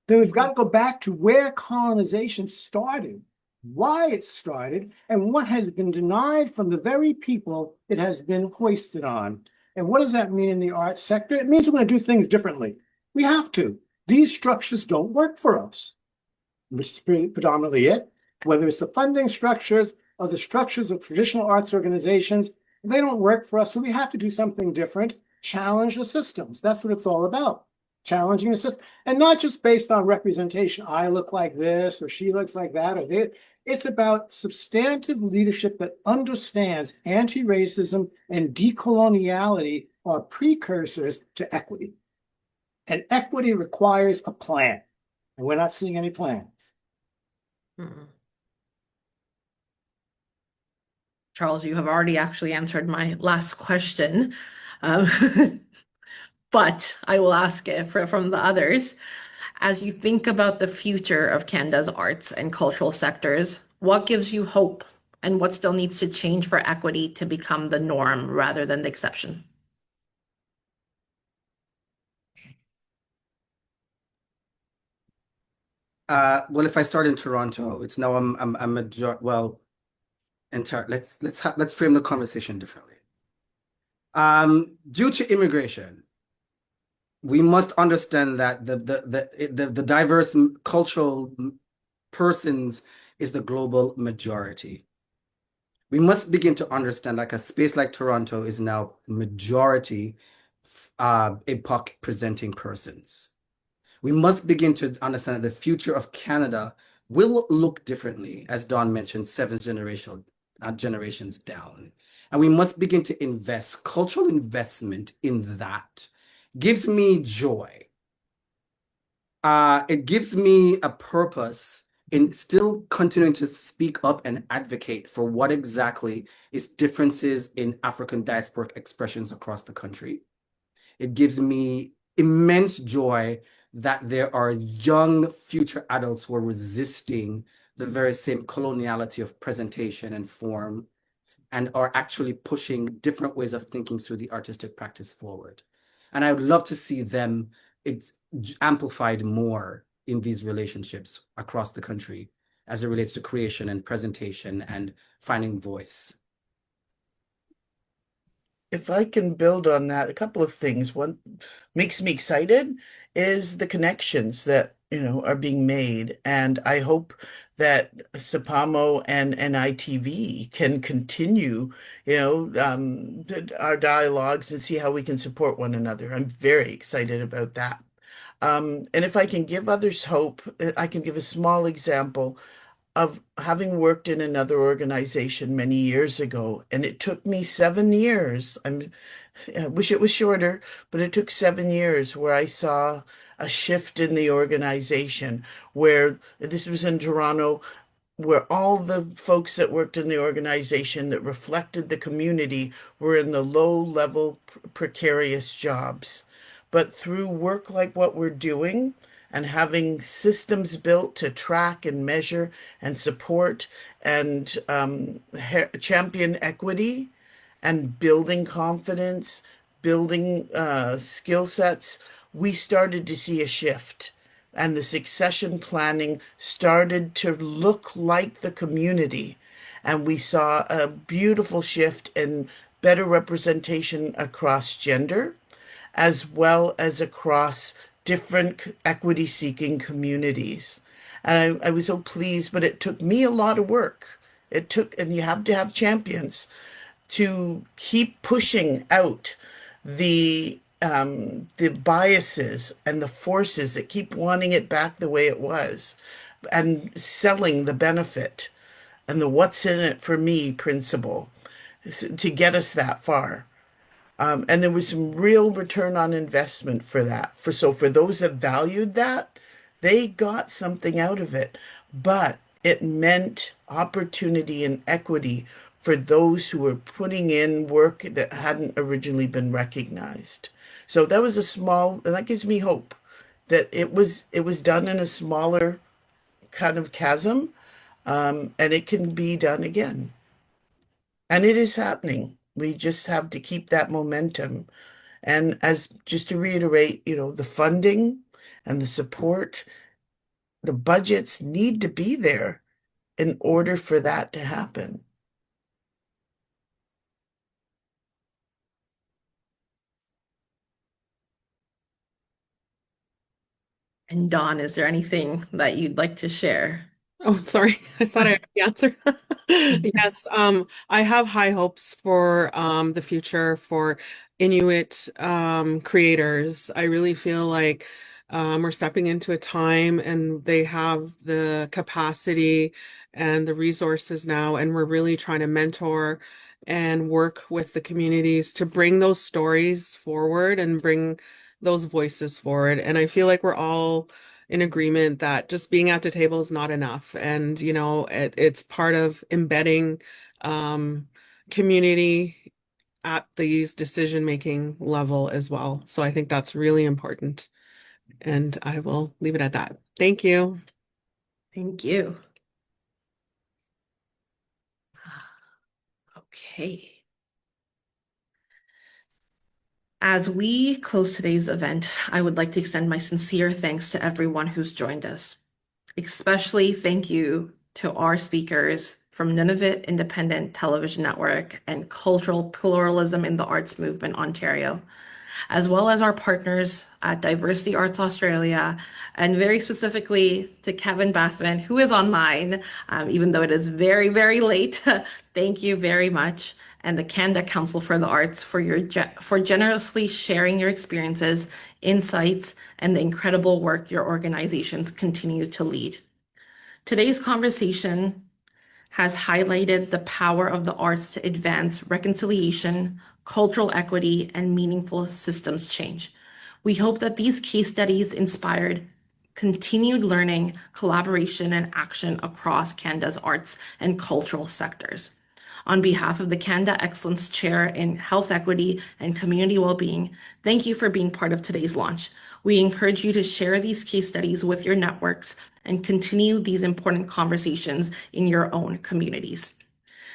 Speaker 5: then we've got to go back to where colonization started, why it started, and what has been denied from the very people it has been hoisted on. And what does that mean in the arts sector? It means we're going to do things differently. We have to. These structures don't work for us, which is predominantly it. Whether it's the funding structures or the structures of traditional arts organizations, they don't work for us. So we have to do something different, challenge the systems. That's what it's all about, challenging the system. And not just based on representation. I look like this, or she looks like that, or this. It's about substantive leadership that understands anti-racism and decoloniality are precursors to equity. And equity requires a plan. And we're not seeing any plans.
Speaker 1: Hmm. Charles, you have already actually answered my last question, but I will ask it from the others. As you think about the future of Canada's arts and cultural sectors, what gives you hope and what still needs to change for equity to become the norm rather than the exception?
Speaker 8: Well, if I start in Toronto, it's now I'm a well, let's frame the conversation differently. Due to immigration, we must understand that the diverse cultural persons is the global majority. We must begin to understand, like a space like Toronto is now majority APOC presenting persons. We must begin to understand that the future of Canada will look differently, as Don mentioned, generations down. And we must begin to invest. Cultural investment in that gives me joy. It gives me a purpose in still continuing to speak up and advocate for what exactly is differences in African diasporic expressions across the country. It gives me immense joy that there are young future adults who are resisting the very same coloniality of presentation and form and are actually pushing different ways of thinking through the artistic practice forward. And I would love to see them amplified more in these relationships across the country as it relates to creation and presentation and finding voice?
Speaker 6: If I can build on that, a couple of things. One makes me excited is the connections that, are being made. And I hope that CPAMO and NITV can continue, our dialogues and see how we can support one another. I'm very excited about that. And if I can give others hope, I can give a small example of having worked in another organization many years ago, and it took me 7 years. I wish it was shorter, but it took 7 years where I saw a shift in the organization, where this was in Toronto, where all the folks that worked in the organization that reflected the community were in the low-level precarious jobs. But through work like what we're doing and having systems built to track and measure and support and champion equity and building confidence, building skill sets, we started to see a shift. And the succession planning started to look like the community. And we saw a beautiful shift in better representation across gender, as well as across different equity-seeking communities. And I was so pleased, but it took me a lot of work. And you have to have champions to keep pushing out the biases and the forces that keep wanting it back the way it was, and selling the benefit and the what's in it for me principle to get us that far. And there was some real return on investment for that. For those that valued that, they got something out of it. But it meant opportunity and equity for those who were putting in work that hadn't originally been recognized. So that was and that gives me hope that it was done in a smaller kind of chasm, and it can be done again. And it is happening. We just have to keep that momentum. And just to reiterate, the funding and the support, the budgets need to be there in order for that to happen.
Speaker 1: And Dawn, is there anything that you'd like to share?
Speaker 13: Oh, sorry. I thought I had the answer. Yes, I have high hopes for the future for Inuit creators. I really feel like we're stepping into a time and they have the capacity and the resources now, and we're really trying to mentor and work with the communities to bring those stories forward and bring those voices forward. And I feel like we're all in agreement that just being at the table is not enough. And, it's part of embedding community at these decision-making level as well. So I think that's really important. And I will leave it at that. Thank you.
Speaker 1: Thank you. Okay. As we close today's event, I would like to extend my sincere thanks to everyone who's joined us. Especially thank you to our speakers from Nunavut Independent Television Network and Cultural Pluralism in the Arts Movement, Ontario, as well as our partners at Diversity Arts Australia, and very specifically to Kevin Bathman, who is online, even though it is very, very late. Thank you very much. And the Canada Council for the Arts for generously sharing your experiences, insights, and the incredible work your organizations continue to lead. Today's conversation has highlighted the power of the arts to advance reconciliation, cultural equity, and meaningful systems change. We hope that these case studies inspired continued learning, collaboration, and action across Canada's arts and cultural sectors. On behalf of the Canada Excellence Chair in Health Equity and Community Wellbeing, thank you for being part of today's launch. We encourage you to share these case studies with your networks and continue these important conversations in your own communities.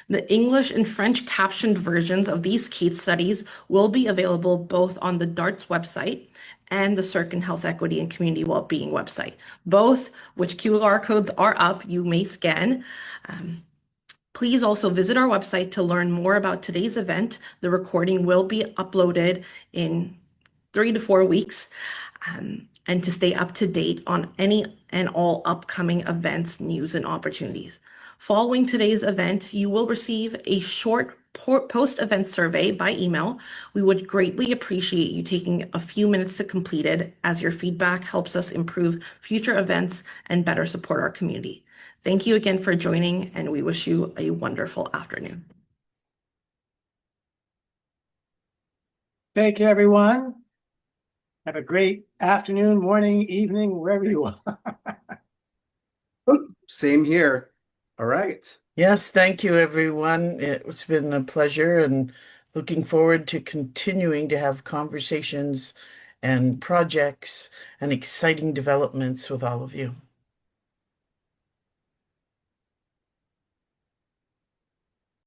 Speaker 1: The English and French captioned versions of these case studies will be available both on the DARTS website and the Circin Health Equity and Community Wellbeing website, both which QR codes are up, you may scan. Please also visit our website to learn more about today's event. The recording will be uploaded in 3 to 4 weeks, and to stay up to date on any and all upcoming events, news, and opportunities. Following today's event, you will receive a short post-event survey by email. We would greatly appreciate you taking a few minutes to complete it, as your feedback helps us improve future events and better support our community. Thank you again for joining, and we wish you a wonderful afternoon.
Speaker 5: Thank you, everyone. Have a great afternoon, morning, evening, wherever you are.
Speaker 8: Same here. All right.
Speaker 6: Yes, thank you, everyone. It's been a pleasure, and looking forward to continuing to have conversations and projects and exciting developments with all of you.